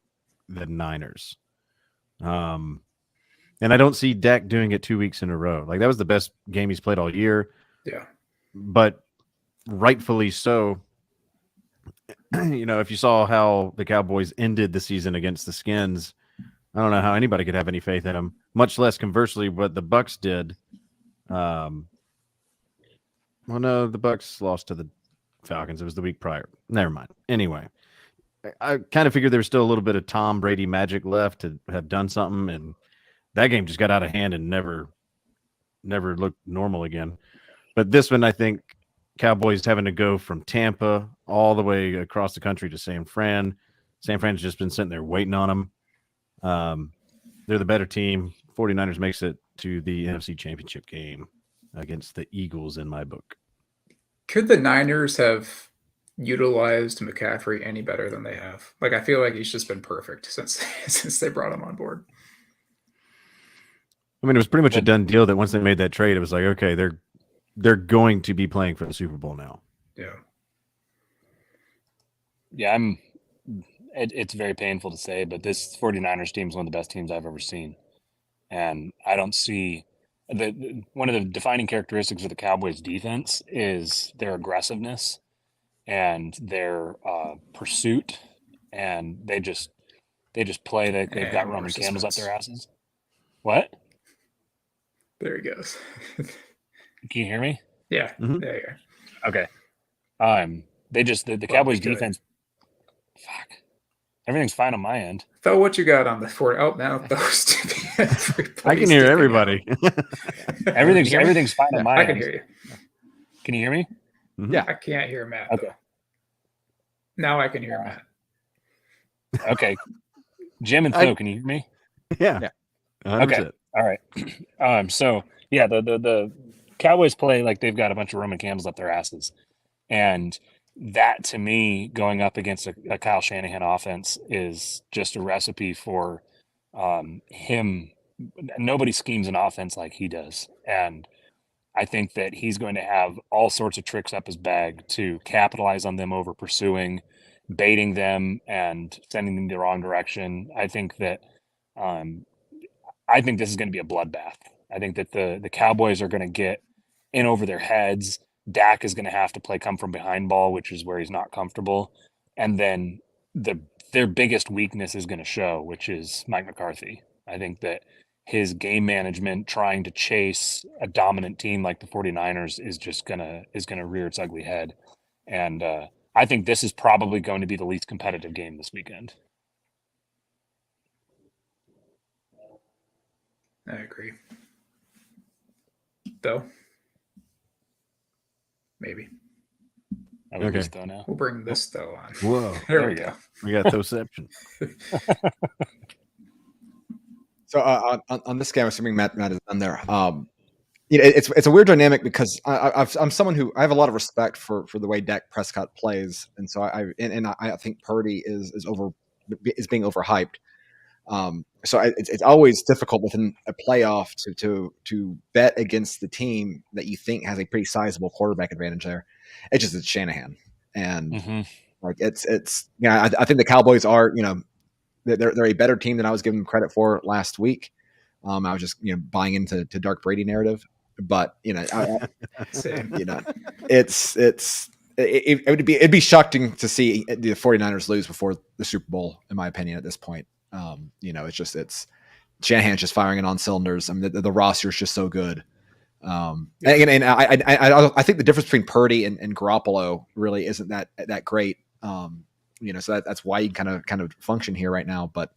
the Niners. And I don't see Dak doing it 2 weeks in a row. Like that was the best game he's played all year. Yeah. But rightfully so. You know, if you saw how the Cowboys ended the season against the Skins, I don't know how anybody could have any faith in them, much less conversely what the Bucks did. Well, no, the Bucks lost to the Falcons. It was the week prior. Never mind. Anyway, I kind of figured there was still a little bit of Tom Brady magic left to have done something, and that game just got out of hand and never looked normal again. But this one, I think Cowboys having to go from Tampa all the way across the country to San Fran. San Fran's just been sitting there waiting on them. They're the better team. 49ers makes it to the NFC Championship game against the Eagles in my book. Could the Niners have utilized McCaffrey any better than they have? Like, I feel like he's just been perfect since they brought him on board. I mean, it was pretty much a done deal that once they made that trade, it was like, okay, they're going to be playing for the Super Bowl now. Yeah. Yeah, it's very painful to say, but this 49ers team is one of the best teams I've ever seen. And I don't see one of the defining characteristics of the Cowboys defense is their aggressiveness and their pursuit. And they just play that they've got Roman camels up their asses. What? There he goes. Can you hear me? Yeah. Mm-hmm. There you go. Okay. The Cowboys defense. Fuck. Everything's fine on my end. Throw what you got on the fort. Oh, now those two. I can hear everybody. Everything's fine on my end. I can hear you. Can you hear me? Yeah. I can't hear Matt. Okay. Though. Now I can hear Matt. Okay. Jim and Phil, can you hear me? Yeah. 100%. Okay. All right. So yeah, the Cowboys play like they've got a bunch of Roman camels up their asses. And that, to me, going up against a Kyle Shanahan offense is just a recipe for him. Nobody schemes an offense like he does. And I think that he's going to have all sorts of tricks up his bag to capitalize on them over pursuing, baiting them, and sending them the wrong direction. I think that this is going to be a bloodbath. I think that the Cowboys are going to get in over their heads. Dak is going to have to play come from behind ball, which is where he's not comfortable. And then their biggest weakness is going to show, which is Mike McCarthy. I think that his game management, trying to chase a dominant team like the 49ers, is going to rear its ugly head. And I think this is probably going to be the least competitive game this weekend. I agree. Though. Maybe. Okay. Though now. We'll bring this though on. Whoa. There we go. We got Thoception. So on this game, assuming Matt is on there, it's a weird dynamic because I'm someone who I have a lot of respect for the way Dak Prescott plays, and so I think Purdy is being overhyped. So it's always difficult within a playoff to bet against the team that you think has a pretty sizable quarterback advantage there. It's Shanahan, and like I think the Cowboys are they're a better team than I was giving them credit for last week. I was just buying into Dark Brady narrative, but it'd be shocking to see the 49ers lose before the Super Bowl, in my opinion, at this point. It's Shanahan's just firing it on cylinders. I mean, the roster is just so good. And I think the difference between Purdy and Garoppolo really isn't that great. So that's why you kind of function here right now. But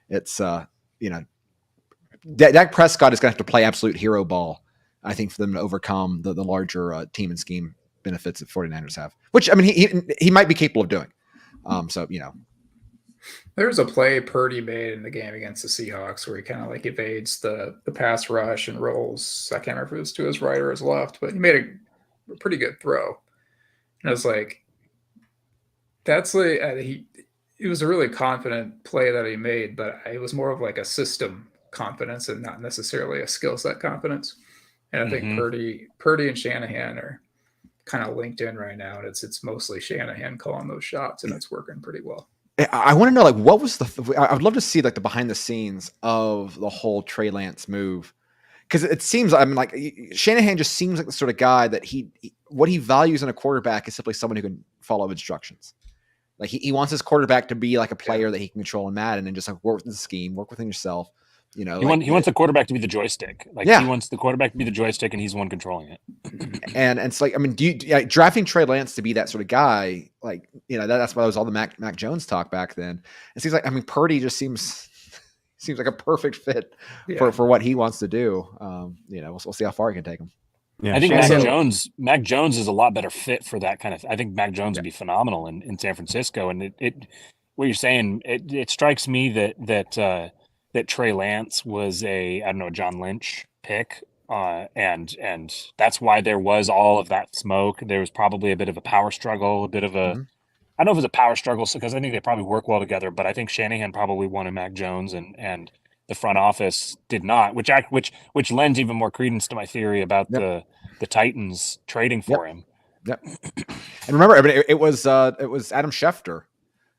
it's Dak Prescott is going to have to play absolute hero ball, I think, for them to overcome the larger team and scheme benefits that 49ers have, which, I mean, he might be capable of doing. There was a play Purdy made in the game against the Seahawks where he kind of like evades the pass rush and rolls. I can't remember if it was to his right or his left, but he made a pretty good throw. And I was like, that's like, it was a really confident play that he made, but it was more of like a system confidence and not necessarily a skill set confidence. And I think Purdy and Shanahan are kind of linked in right now. And it's mostly Shanahan calling those shots, and it's working pretty well. I want to know, like, what was I would love to see like the behind the scenes of the whole Trey Lance move. Because it seems, I mean, like, Shanahan just seems like the sort of guy that what he values in a quarterback is simply someone who can follow instructions. Like, he wants his quarterback to be like a player that he can control in Madden and just like work with the scheme, work within yourself. He wants the quarterback to be the joystick. Like, he wants the quarterback to be the joystick, and he's the one controlling it. And it's like, I mean, drafting Trey Lance to be that sort of guy, like, that's why there was all the Mac Jones talk back then. It seems like, I mean, Purdy just seems like a perfect fit for what he wants to do. We'll see how far he can take him. Yeah, I think Mac Jones is a lot better fit for that kind of. I think Mac Jones would be phenomenal in San Francisco. And what you're saying, it strikes me that Trey Lance was a John Lynch pick, and that's why there was all of that smoke. There was probably a bit of a power struggle, a bit of a. I don't know if it was a power struggle because I think they probably work well together, but I think Shanahan probably wanted Mac Jones and the front office did not, which lends even more credence to my theory about the Titans trading for him. Yep. And remember, I mean, it was Adam Schefter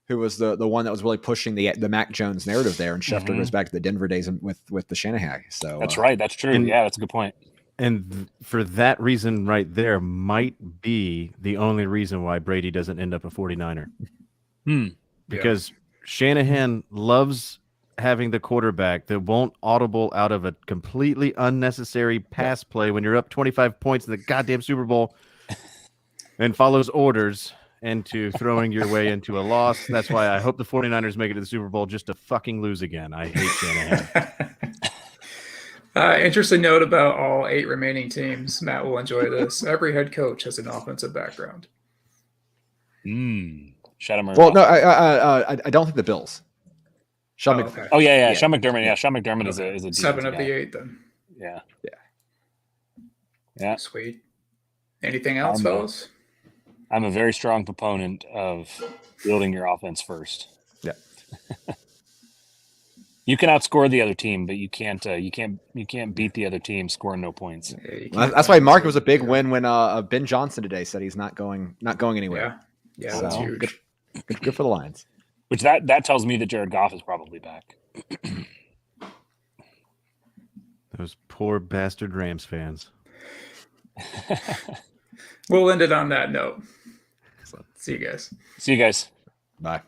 who was the one that was really pushing the Mac Jones narrative there, and Schefter goes back to the Denver days with the Shanahan. So that's right, that's true. Yeah, that's a good point. And for that reason right there might be the only reason why Brady doesn't end up a 49er. Because Shanahan loves having the quarterback that won't audible out of a completely unnecessary pass play when you're up 25 points in the goddamn Super Bowl and follows orders into throwing your way into a loss. That's why I hope the 49ers make it to the Super Bowl just to fucking lose again. I hate Shanahan. Interesting note about all 8 remaining teams. Matt will enjoy this. Every head coach has an offensive background. Shut him. Well, no, I don't think the Bills. Sean McDermott. Yeah, Sean McDermott is a 7 of guy. the 8 then. Yeah. Sweet. Anything else, fellas? I'm a very strong proponent of building your offense first. Yeah. You can outscore the other team, but you can't beat the other team scoring no points. That's why Mark was a big win when Ben Johnson today said he's not going anywhere. Yeah, so, that's huge. Good for the Lions. Which that tells me that Jared Goff is probably back. Those poor bastard Rams fans. We'll end it on that note. See you guys. See you guys. Bye.